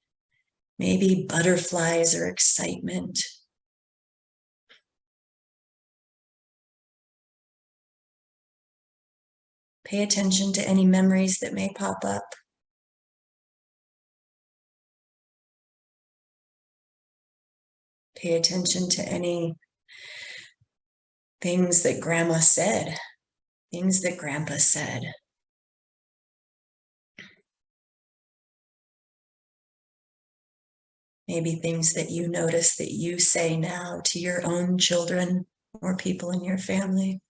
maybe butterflies or excitement. Pay attention to any memories that may pop up. Pay attention to any things that Grandma said things that Grandpa said. Maybe things that you notice that you say now to your own children or people in your family.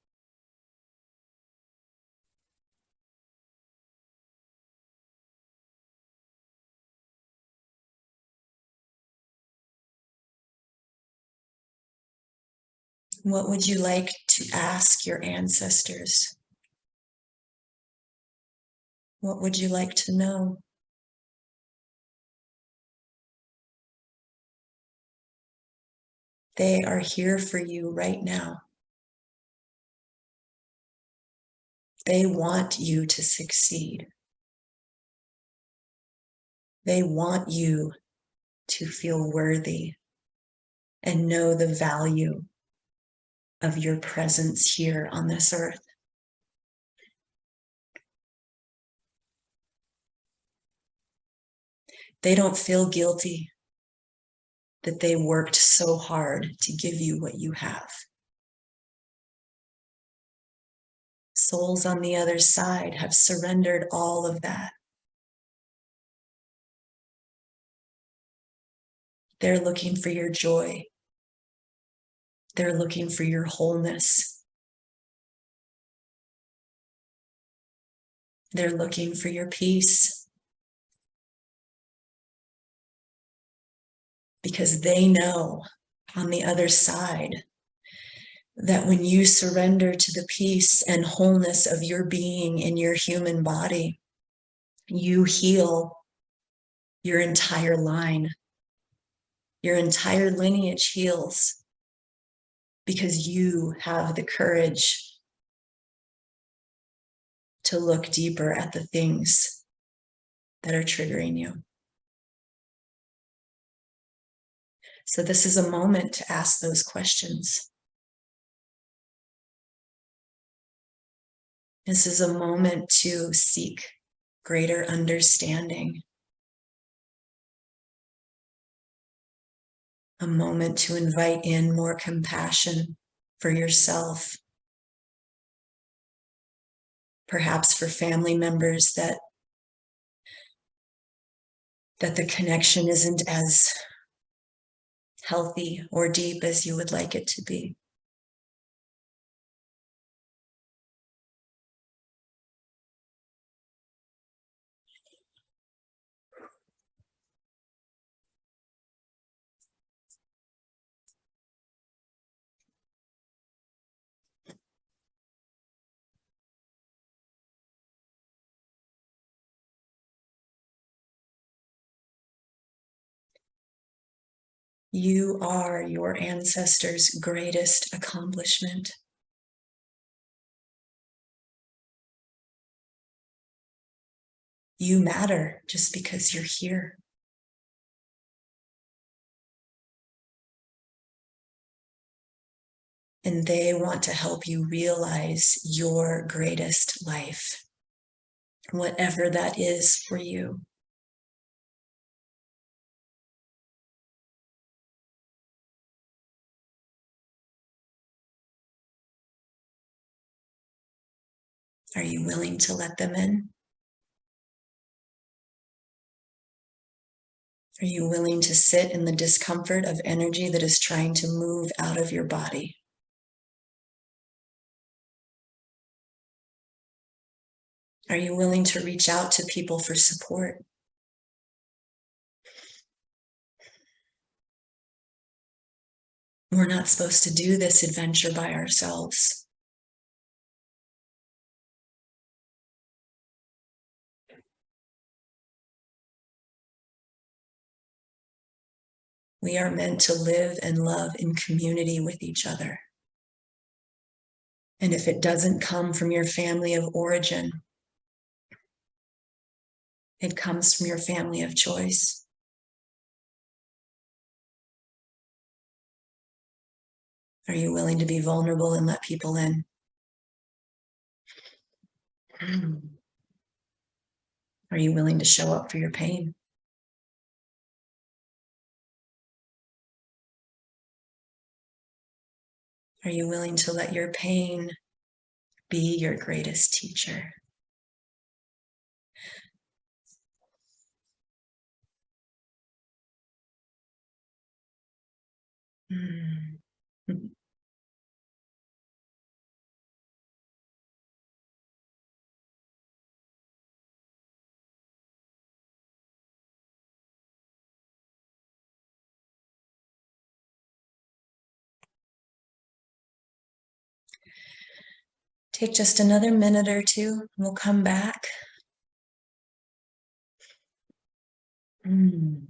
What would you like to ask your ancestors? What would you like to know? They are here for you right now. They want you to succeed. They want you to feel worthy and know the value of your presence here on this earth. They don't feel guilty that they worked so hard to give you what you have. Souls on the other side have surrendered all of that. They're looking for your joy. They're looking for your wholeness. They're looking for your peace. Because they know on the other side that when you surrender to the peace and wholeness of your being in your human body, you heal your entire line. Your entire lineage heals because you have the courage to look deeper at the things that are triggering you. So this is a moment to ask those questions. This is a moment to seek greater understanding. A moment to invite in more compassion for yourself. Perhaps for family members that the connection isn't as healthy or deep as you would like it to be. You are your ancestors' greatest accomplishment. You matter just because you're here. And they want to help you realize your greatest life, whatever that is for you. Are you willing to let them in? Are you willing to sit in the discomfort of energy that is trying to move out of your body? Are you willing to reach out to people for support? We're not supposed to do this adventure by ourselves. We are meant to live and love in community with each other. And if it doesn't come from your family of origin, it comes from your family of choice. Are you willing to be vulnerable and let people in? Are you willing to show up for your pain? Are you willing to let your pain Be your greatest teacher. Mm. Take just another minute or two, and we'll come back. Mm.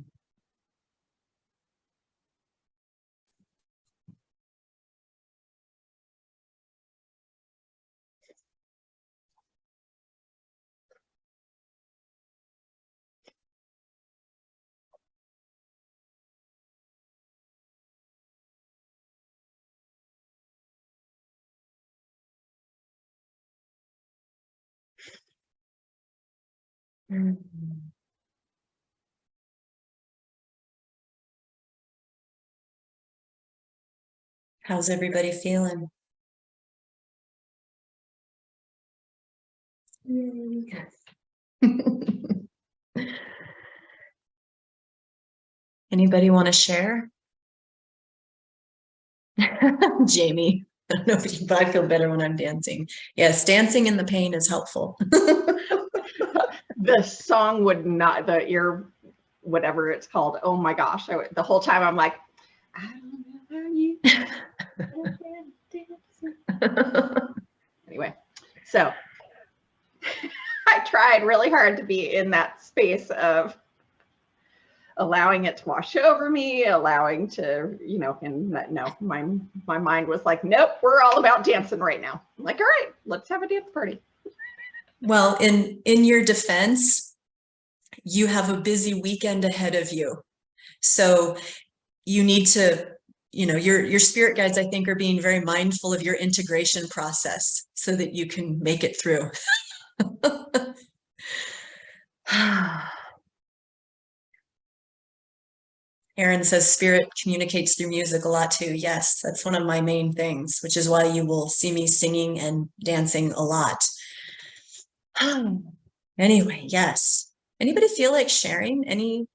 Mm. How's everybody feeling? Anybody want to share? Jamie, I don't know if you, but I feel better when I'm dancing. Yes, dancing in the pain is helpful. The song would not, the ear, whatever it's called. Oh my gosh. The whole time I'm like, I don't know how you. Anyway, so I tried really hard to be in that space of allowing it to wash over me, allowing to, you know, and no, my mind was like, nope, we're all about dancing right now. I'm like, all right, let's have a dance party. Well, in your defense, you have a busy weekend ahead of you. So you need to, you know, your spirit guides, I think, are being very mindful of your integration process so that you can make it through. Erin says spirit communicates through music a lot too. Yes, that's one of my main things, which is why you will see me singing and dancing a lot. Anyway, yes. Anybody feel like sharing any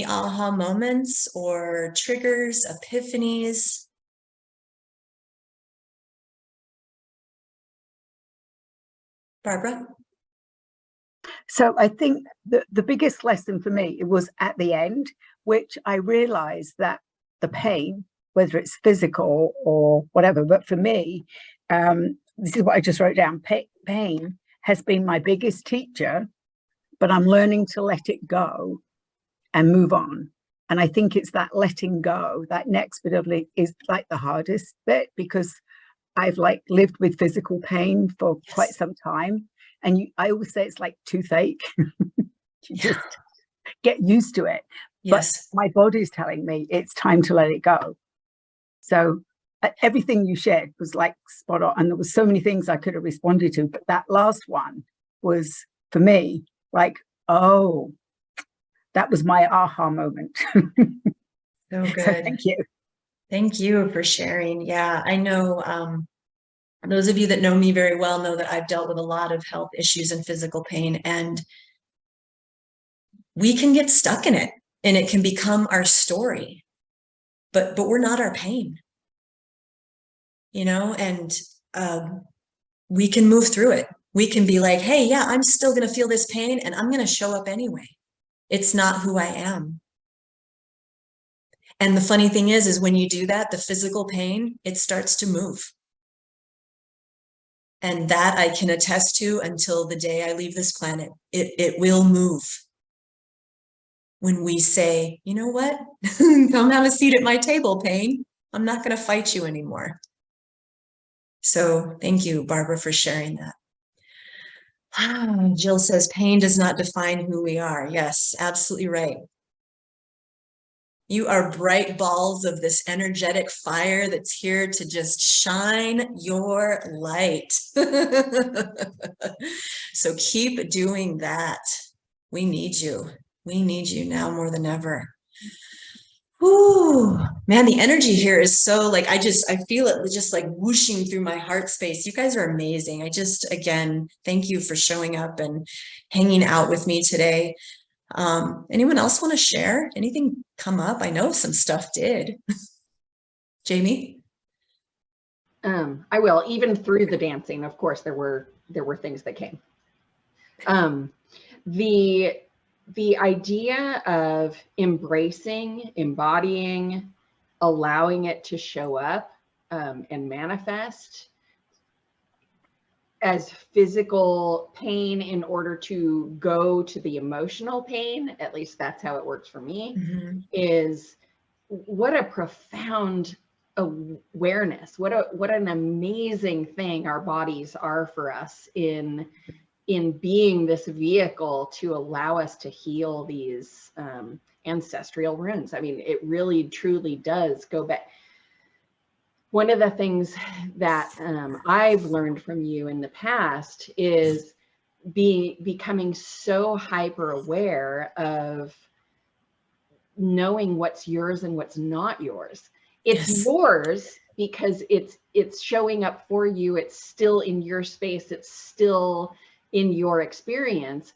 aha moments or triggers, epiphanies? Barbara? So I think the biggest lesson for me, it was at the end, which I realized that the pain, whether it's physical or whatever, but for me, this is what I just wrote down, pain has been my biggest teacher, but I'm learning to let it go and move on. And I think it's that letting go, that next bit of it is like the hardest bit, because I've like lived with physical pain for quite some time. And I always say it's like toothache. You just get used to it. Yes. But my body's telling me it's time to let it go. So everything you shared was like spot on. And there was so many things I could have responded to. But that last one was, for me, like, oh, that was my aha moment. So good. So thank you. Thank you for sharing. Yeah, I know those of you that know me very well know that I've dealt with a lot of health issues and physical pain, and we can get stuck in it and it can become our story, but we're not our pain, you know, and we can move through it. We can be like, hey, yeah, I'm still going to feel this pain and I'm going to show up anyway. It's not who I am. And the funny thing is when you do that, the physical pain, it starts to move. And that I can attest to until the day I leave this planet. It will move. When we say, you know what, come have a seat at my table, pain. I'm not going to fight you anymore. So thank you, Barbara, for sharing that. Jill says, pain does not define who we are. Yes, absolutely right. You are bright balls of this energetic fire that's here to just shine your light. So keep doing that. We need you. We need you now more than ever. Ooh, man, the energy here is so like, I feel it just like whooshing through my heart space. You guys are amazing. Again, thank you for showing up and hanging out with me today. Anyone else want to share? Anything come up? I know some stuff did. Jamie? I will. Even through the dancing, of course, there were things that came. The idea of embracing, embodying, allowing it to show up and manifest as physical pain in order to go to the emotional pain, at least that's how it works for me, is what a profound awareness, what an amazing thing our bodies are for us in being this vehicle to allow us to heal these ancestral wounds. I mean, it really truly does go back. One of the things that I've learned from you in the past is becoming so hyper aware of knowing what's yours and what's not yours. It's yours because it's showing up for you. It's still in your space. It's still in your experience.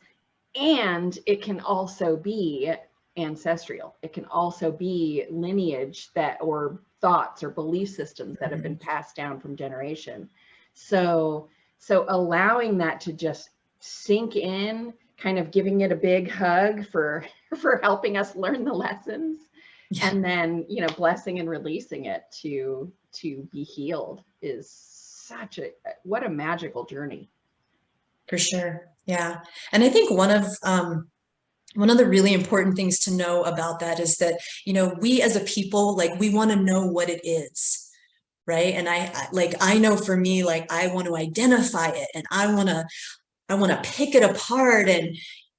And it can also be ancestral. It can also be lineage or thoughts or belief systems that have been passed down from generation. So allowing that to just sink in, kind of giving it a big hug for helping us learn the lessons, and then, you know, blessing and releasing it to be healed is what a magical journey. For sure. Yeah. And I think one of the really important things to know about that is that, you know, we as a people, like, we want to know what it is, right? And I know for me, like, I want to identify it, and I want to pick it apart, and,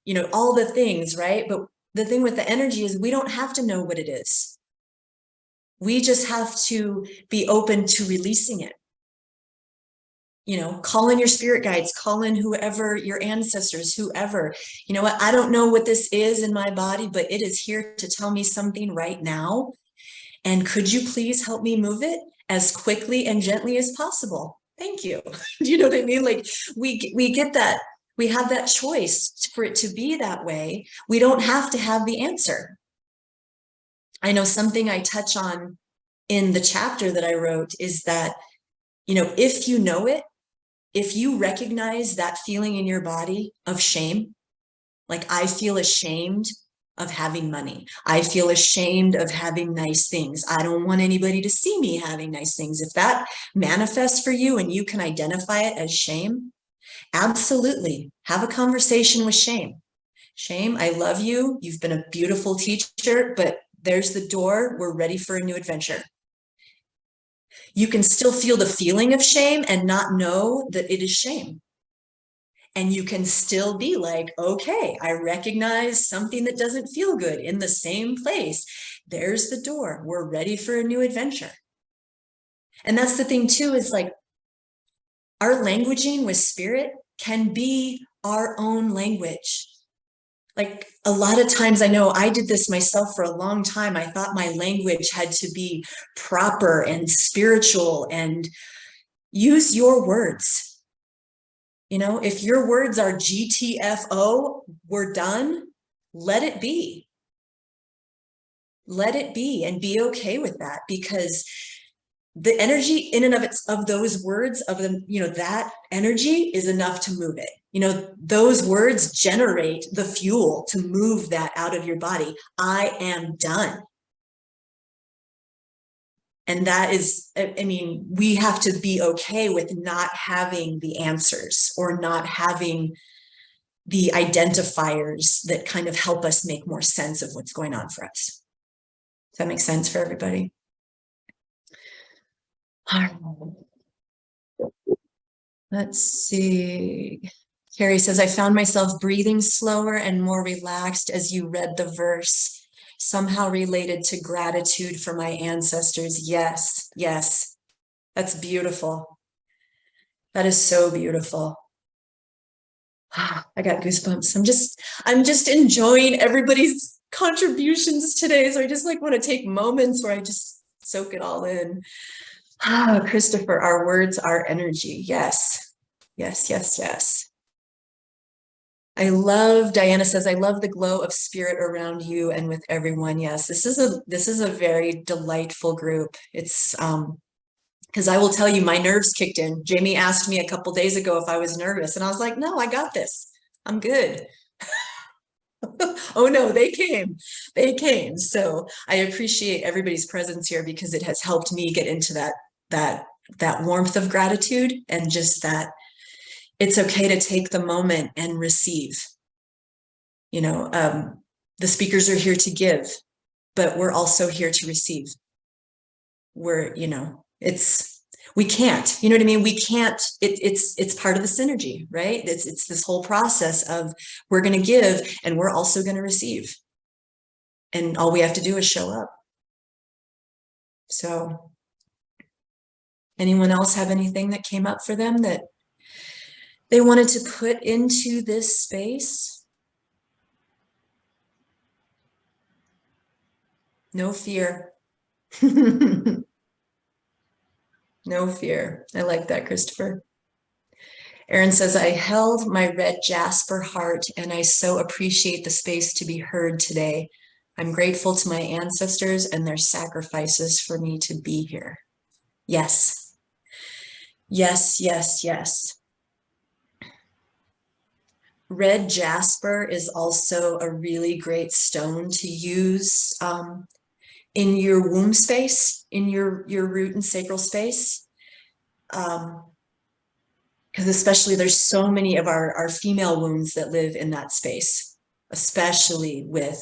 you know, all the things, right? But the thing with the energy is we don't have to know what it is. We just have to be open to releasing it. You know, call in your spirit guides, call in whoever, your ancestors, whoever. You know what? I don't know what this is in my body, but it is here to tell me something right now. And could you please help me move it as quickly and gently as possible? Thank you. Do you know what I mean? Like, we get that. We have that choice for it to be that way. We don't have to have the answer. I know something I touch on in the chapter that I wrote is that, you know, if you know it, if you recognize that feeling in your body of shame, like, I feel ashamed of having money. I feel ashamed of having nice things. I don't want anybody to see me having nice things. If that manifests for you and you can identify it as shame, absolutely have a conversation with shame. Shame, I love you. You've been a beautiful teacher, but there's the door. We're ready for a new adventure. You can still feel the feeling of shame and not know that it is shame. And you can still be like, okay, I recognize something that doesn't feel good in the same place. There's the door. We're ready for a new adventure. And that's the thing too, is like, our languaging with spirit can be our own language. Like, a lot of times, I know I did this myself for a long time. I thought my language had to be proper and spiritual, and use your words. You know, if your words are GTFO, we're done, let it be. Let it be, and be okay with that, because the energy in and of those words, of them, you know, that energy is enough to move it. You know, those words generate the fuel to move that out of your body. I am done. And that is, I mean, we have to be okay with not having the answers, or not having the identifiers that kind of help us make more sense of what's going on for us. Does that make sense for everybody? Let's see. Carrie says, I found myself breathing slower and more relaxed as you read the verse, somehow related to gratitude for my ancestors. Yes, yes, that's beautiful. That is so beautiful. I got goosebumps. I'm just enjoying everybody's contributions today. So I just like want to take moments where I just soak it all in. Ah, Christopher, our words are energy. Yes, yes, yes, yes. I love, Diana says, I love the glow of spirit around you and with everyone. Yes, this is a very delightful group. It's because I will tell you, my nerves kicked in. Jamie asked me a couple days ago if I was nervous, and I was like, no, I got this. I'm good. Oh no, they came. They came. So I appreciate everybody's presence here because it has helped me get into that warmth of gratitude and just that it's okay to take the moment and receive. You know, the speakers are here to give, but we're also here to receive. We're, you know, we can't, you know what I mean? We can't, it's part of the synergy, right? It's this whole process of we're going to give and we're also going to receive. And all we have to do is show up. So anyone else have anything that came up for them that they wanted to put into this space? No fear. No fear. I like that, Christopher. Erin says, I held my red jasper heart and I so appreciate the space to be heard today. I'm grateful to my ancestors and their sacrifices for me to be here. Yes. Yes, yes, yes. Red jasper is also a really great stone to use in your womb space, in your root and sacral space. Because especially there's so many of our female wounds that live in that space, especially with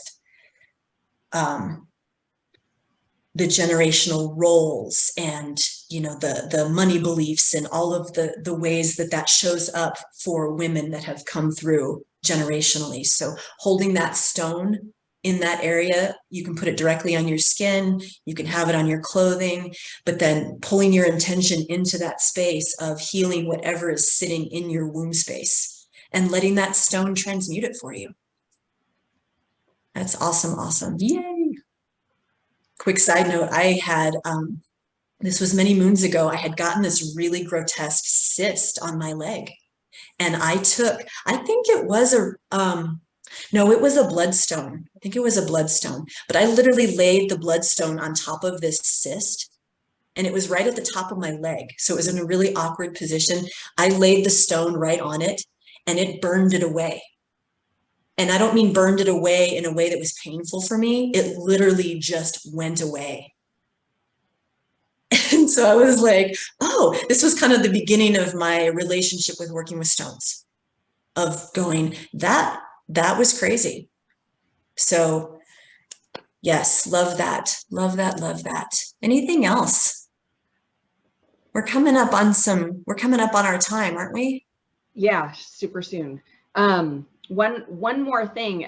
the generational roles and, you know, the money beliefs and all of the ways that shows up for women that have come through generationally. So holding that stone in that area, you can put it directly on your skin, you can have it on your clothing, but then pulling your intention into that space of healing whatever is sitting in your womb space and letting that stone transmute it for you. That's awesome, awesome. Yay. Quick side note, I had, this was many moons ago, I had gotten this really grotesque cyst on my leg. And I think it was no, it was a bloodstone. I think it was a bloodstone, but I literally laid the bloodstone on top of this cyst and it was right at the top of my leg. So it was in a really awkward position. I laid the stone right on it and it burned it away. And I don't mean burned it away in a way that was painful for me. It literally just went away. And so I was like, oh, this was kind of the beginning of my relationship with working with stones, of going, that was crazy. So yes, love that, love that, love that. Anything else? We're coming up on our time, aren't we? Yeah, super soon. One more thing,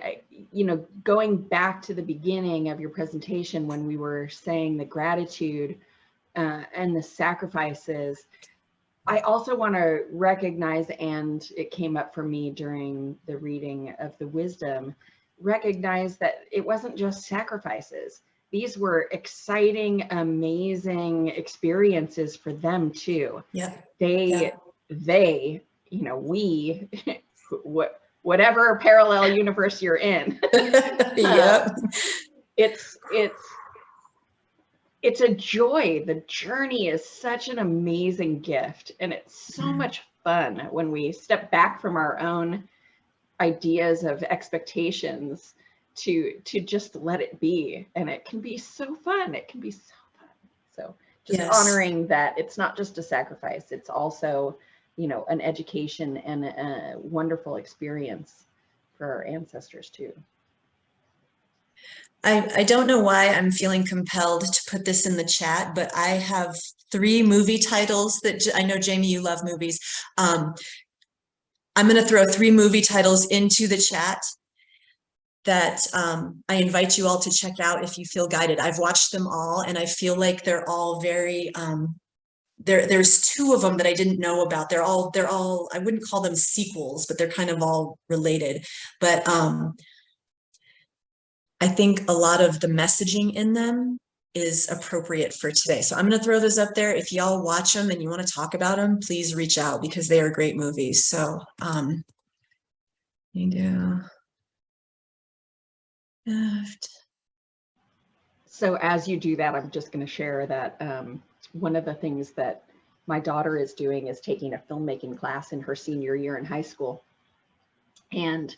you know, going back to the beginning of your presentation when we were saying the gratitude and the sacrifices, I also want to recognize, and it came up for me during the reading of the wisdom, recognize that it wasn't just sacrifices. These were exciting, amazing experiences for them too. Yeah. They, you know, we, whatever parallel universe you're in. Yeah. It's a joy. The journey is such an amazing gift, and it's so much fun when we step back from our own ideas of expectations to just let it be, and it can be so fun. It can be so fun. So just honoring that it's not just a sacrifice, it's also, you know, an education and a wonderful experience for our ancestors too. I don't know why I'm feeling compelled to put this in the chat, but I have 3 movie titles that I know, Jamie, you love movies. I'm going to throw 3 movie titles into the chat that I invite you all to check out if you feel guided. I've watched them all and I feel like they're all very, there's 2 of them that I didn't know about. They're all, I wouldn't call them sequels, but they're kind of all related. But I think a lot of the messaging in them is appropriate for today. So I'm going to throw those up there. If y'all watch them and you want to talk about them, please reach out because they are great movies. So, you do. So as you do that, I'm just going to share that one of the things that my daughter is doing is taking a filmmaking class in her senior year in high school. And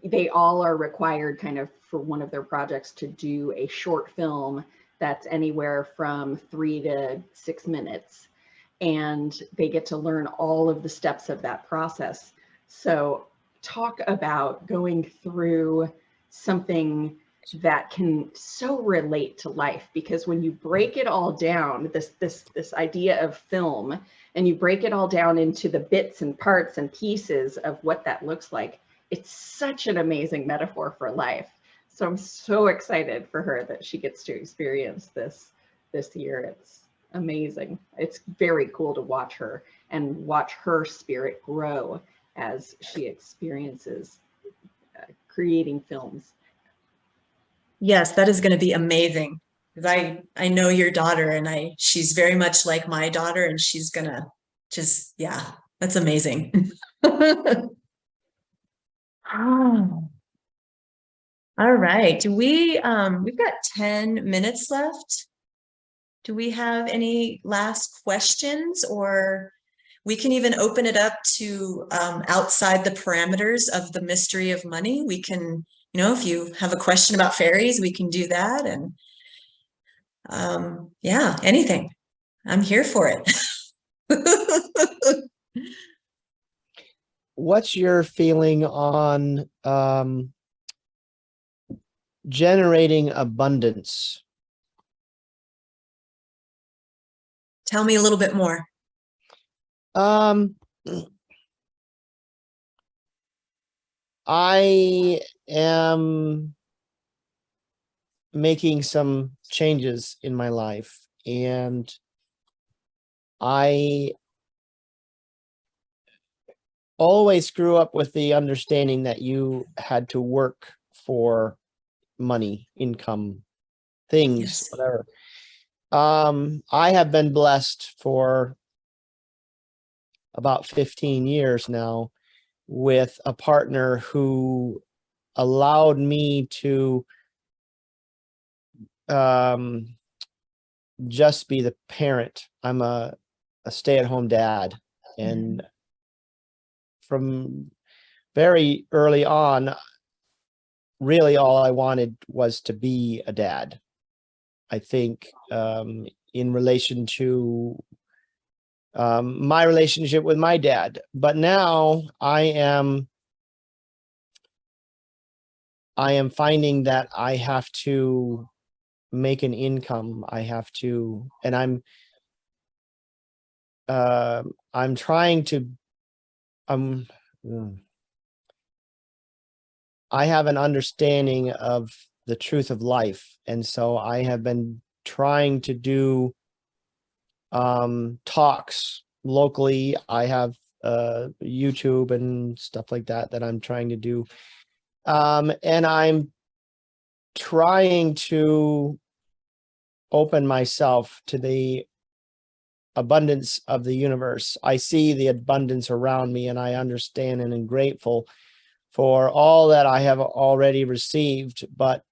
they all are required kind of for one of their projects to do a short film that's anywhere from 3 to 6 minutes. And they get to learn all of the steps of that process. So talk about going through something that can so relate to life, because when you break it all down, this idea of film, and you break it all down into the bits and parts and pieces of what that looks like, it's such an amazing metaphor for life. So I'm so excited for her that she gets to experience this year. It's amazing. It's very cool to watch her and watch her spirit grow as she experiences creating films. Yes, that is going to be amazing. Because I know your daughter, and she's very much like my daughter, and she's gonna just, yeah, that's amazing. Oh. All right. We've got 10 minutes left. Do we have any last questions, or we can even open it up to outside the parameters of the mystery of money? We can, if you have a question about fairies, we can do that. And yeah, anything. I'm here for it. What's your feeling on generating abundance? Tell me a little bit more. I am making some changes in my life, and I always grew up with the understanding that you had to work for money, income, things, Yes. whatever. I have been blessed for about 15 years now with a partner who allowed me to just be the parent. I'm a stay-at-home dad, and from very early on, really all I wanted was to be a dad. I think in relation to my relationship with my dad, but now I am finding that I have to make an income. I have to, and I'm trying to, I have an understanding of the truth of life. And so I have been trying to do talks locally. I have YouTube and stuff like that I'm trying to do. And I'm trying to open myself to the abundance of the universe. I see the abundance around me, and I understand and am grateful for all that I have already received. But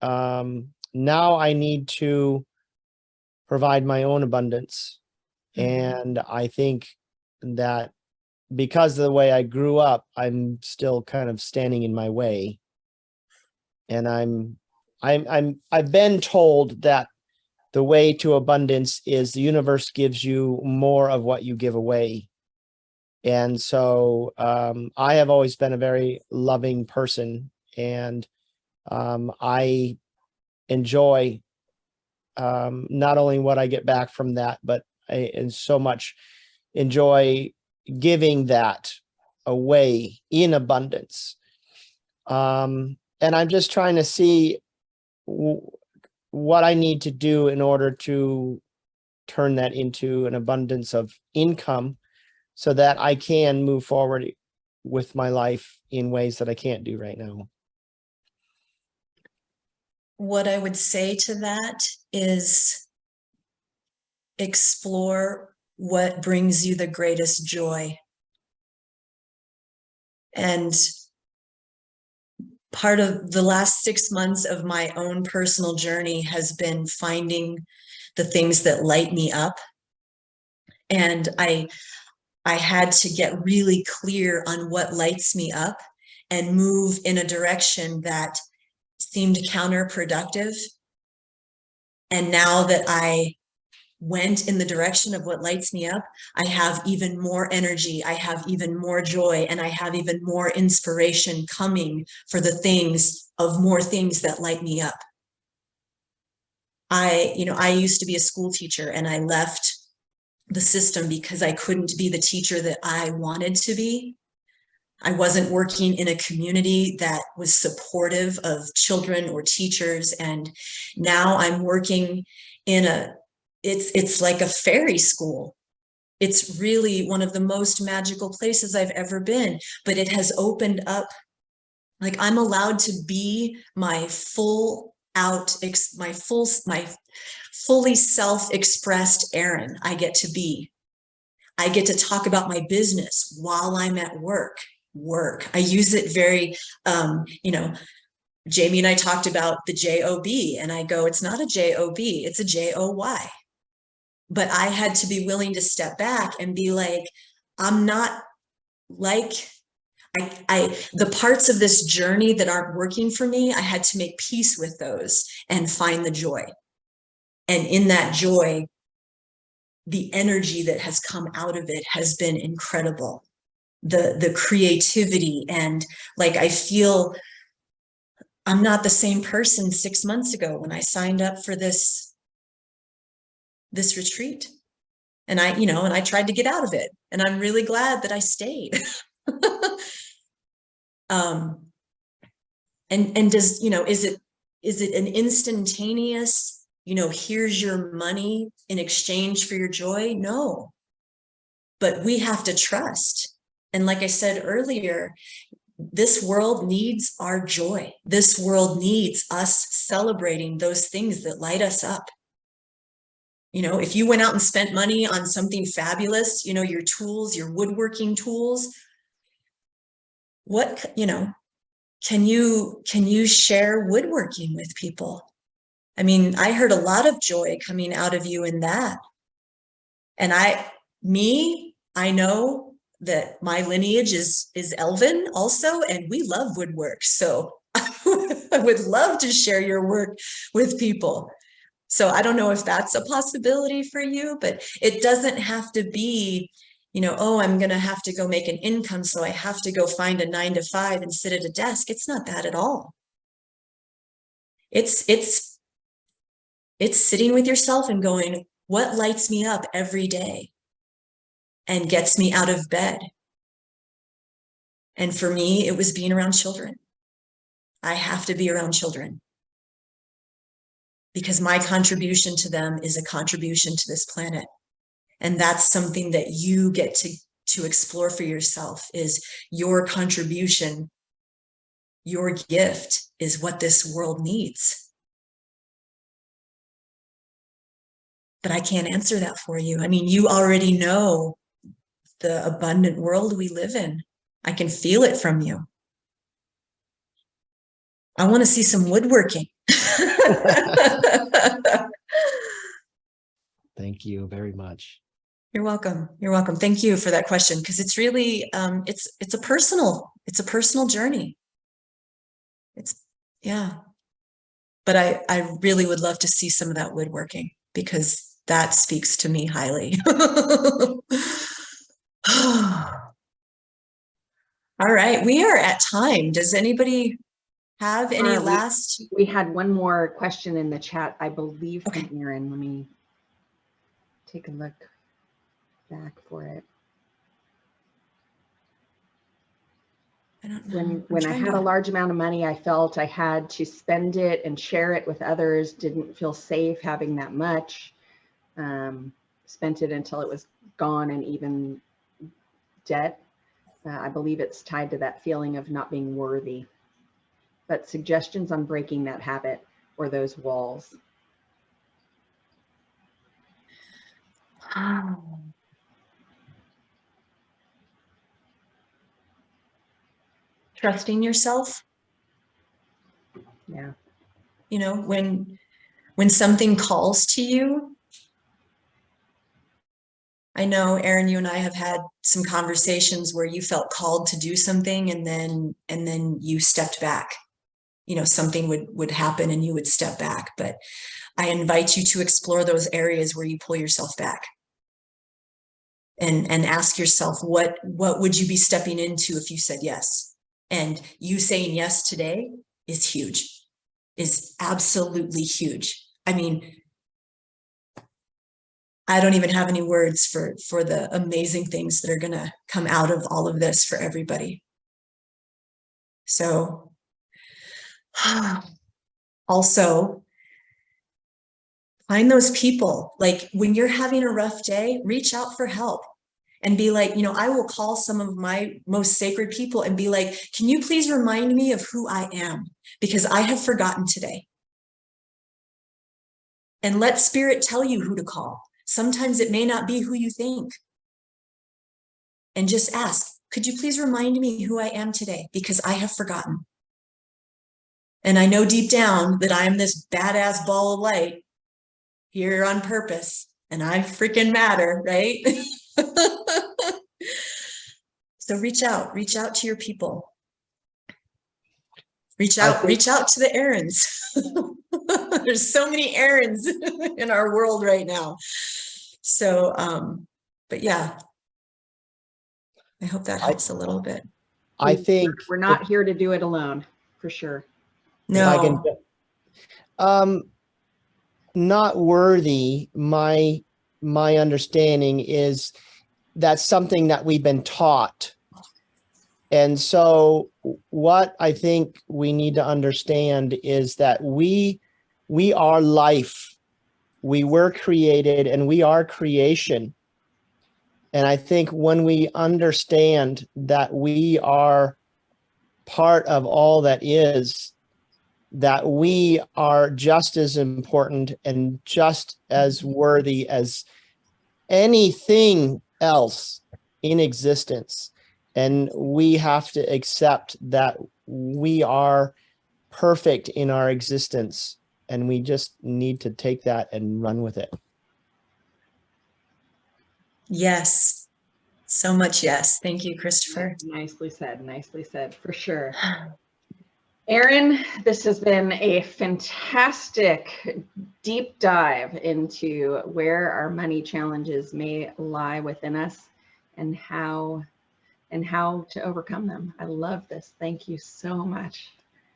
now I need to provide my own abundance. And I think that because of the way I grew up, I'm still kind of standing in my way. And I've been told that the way to abundance is the universe gives you more of what you give away. And so I have always been a very loving person, and I enjoy not only what I get back from that, but I so much enjoy giving that away in abundance. And I'm just trying to see what I need to do in order to turn that into an abundance of income, so that I can move forward with my life in ways that I can't do right now. what I would say to that is explore what brings you the greatest joy. And part of the last 6 months of my own personal journey has been finding the things that light me up. And I had to get really clear on what lights me up and move in a direction that seemed counterproductive. And now that I went in the direction of what lights me up, I have even more energy, I have even more joy, and I have even more inspiration coming for the things of more things that light me up. I used to be a school teacher, and I left the system because I couldn't be the teacher that I wanted to be. I wasn't working in a community that was supportive of children or teachers. And now I'm working in it's like a fairy school. It's really one of the most magical places I've ever been, but it has opened up, like I'm allowed to be my fully self-expressed Erin. I get to be. I get to talk about my business while I'm at work. I use it very, Jamie and I talked about the J-O-B, and I go, it's not a J-O-B, it's a J-O-Y. But I had to be willing to step back and be like, I'm not like, the parts of this journey that aren't working for me, I had to make peace with those and find the joy. And in that joy, the energy that has come out of it has been incredible. The creativity, and like, I feel I'm not the same person 6 months ago when I signed up for this retreat. And I tried to get out of it, and I'm really glad that I stayed. And does, is it an instantaneous, here's your money in exchange for your joy? No, but we have to trust. And like I said earlier, this world needs our joy. This world needs us celebrating those things that light us up. If you went out and spent money on something fabulous, your tools, your woodworking tools, what, can you share woodworking with people? I mean, I heard a lot of joy coming out of you in that. And I know that my lineage is Elven also, and we love woodwork. So I would love to share your work with people. So I don't know if that's a possibility for you, but it doesn't have to be, oh, I'm going to have to go make an income, so I have to go find a 9-to-5 and sit at a desk. It's not that at all. It's sitting with yourself and going, what lights me up every day and gets me out of bed? And for me, it was being around children. I have to be around children, because my contribution to them is a contribution to this planet. And that's something that you get to explore for yourself, is your contribution, your gift is what this world needs. But I can't answer that for you. I mean, you already know the abundant world we live in. I can feel it from you. I want to see some woodworking. Thank you very much. You're welcome. You're welcome. Thank you for that question, because it's really it's a personal journey. But I really would love to see some of that woodworking, because that speaks to me highly. All right, we are at time. Does anybody have any last? We had one more question in the chat, I believe, from Erin. Let me take a look back for it. I don't know. When I had a large amount of money, I felt I had to spend it and share it with others. Didn't feel safe having that much. Spent it until it was gone, and even debt. I believe it's tied to that feeling of not being worthy. But suggestions on breaking that habit. or those walls? Trusting yourself. Yeah. You know, when something calls to you. I know, Erin, you and I have had some conversations where you felt called to do something and then you stepped back. You know, something would happen and you would step back. But I invite you to explore those areas where you pull yourself back. And ask yourself, what would you be stepping into if you said yes? And you saying yes today is huge, is absolutely huge. I mean, I don't even have any words for the amazing things that are going to come out of all of this for everybody. So also find those people, like when you're having a rough day, reach out for help and be like, you know, I will call some of my most sacred people and be like, can you please remind me of who I am? Because I have forgotten today. And let spirit tell you who to call. Sometimes it may not be who you think. And just ask, could you please remind me who I am today? Because I have forgotten. And I know deep down that I am this badass ball of light here on purpose. And I freaking matter, right? So reach out to your people. Reach out to the Erins. There's so many Erins in our world right now. So, but yeah, I hope that helps a little bit. I think we're not here to do it alone, for sure. No. Not worthy. My understanding is that's something that we've been taught. And so what I think we need to understand is that we are life. We were created and we are creation. And I think when we understand that we are part of all that is, that we are just as important and just as worthy as anything else in existence. And we have to accept that we are perfect in our existence, and we just need to take that and run with it. Yes. So much yes. Thank you, Christopher. Nicely said, for sure. Erin, this has been a fantastic deep dive into where our money challenges may lie within us and how to overcome them. I love this. Thank you so much.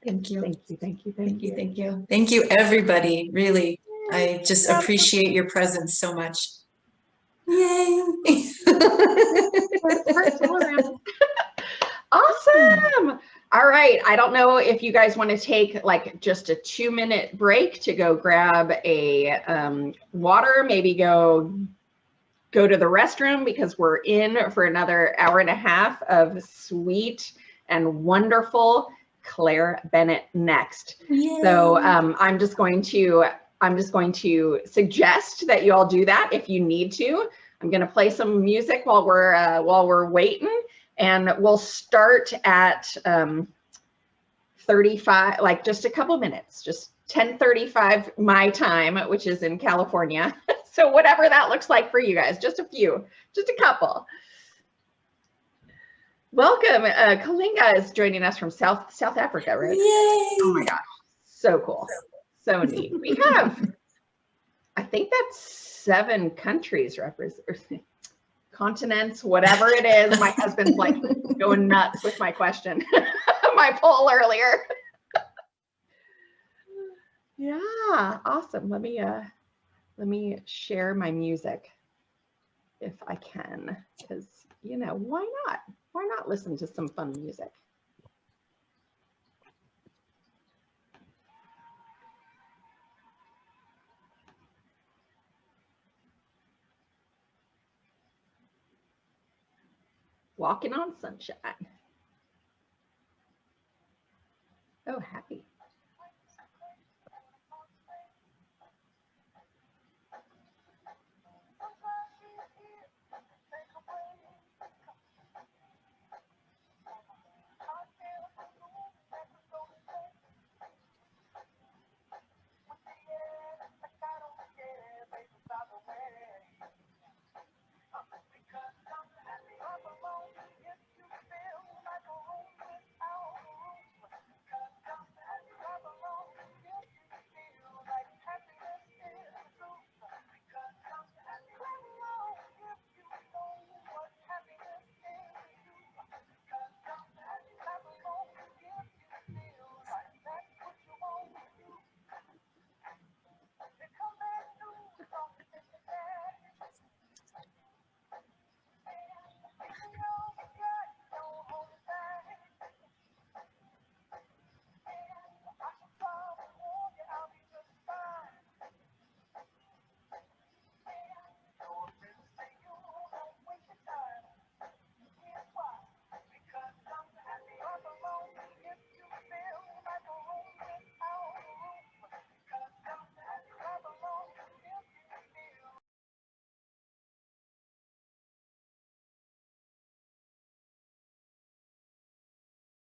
Thank you. Thank you. Thank you, everybody. Really, I just appreciate your presence so much. Yay. Awesome. All right. I don't know if you guys want to take like just a 2-minute break to go grab a water, maybe go to the restroom, because we're in for another hour and a half of sweet and wonderful Clare Bennett next. Yay. So I'm just going to suggest that you all do that if you need to. I'm going to play some music while we're waiting, and we'll start at 35, like just a couple minutes, just 10:35 my time, which is in California. So whatever that looks like for you guys, just a couple. Welcome. Kalinga is joining us from South Africa, right? Yay. Oh my gosh, so cool, so neat. We have, I think that's 7 countries represented, continents, whatever it is. My husband's like going nuts with my question, my poll earlier. Yeah, awesome. Let me share my music if I can, because why not? Why not listen to some fun music? Walking on sunshine. Oh, happy.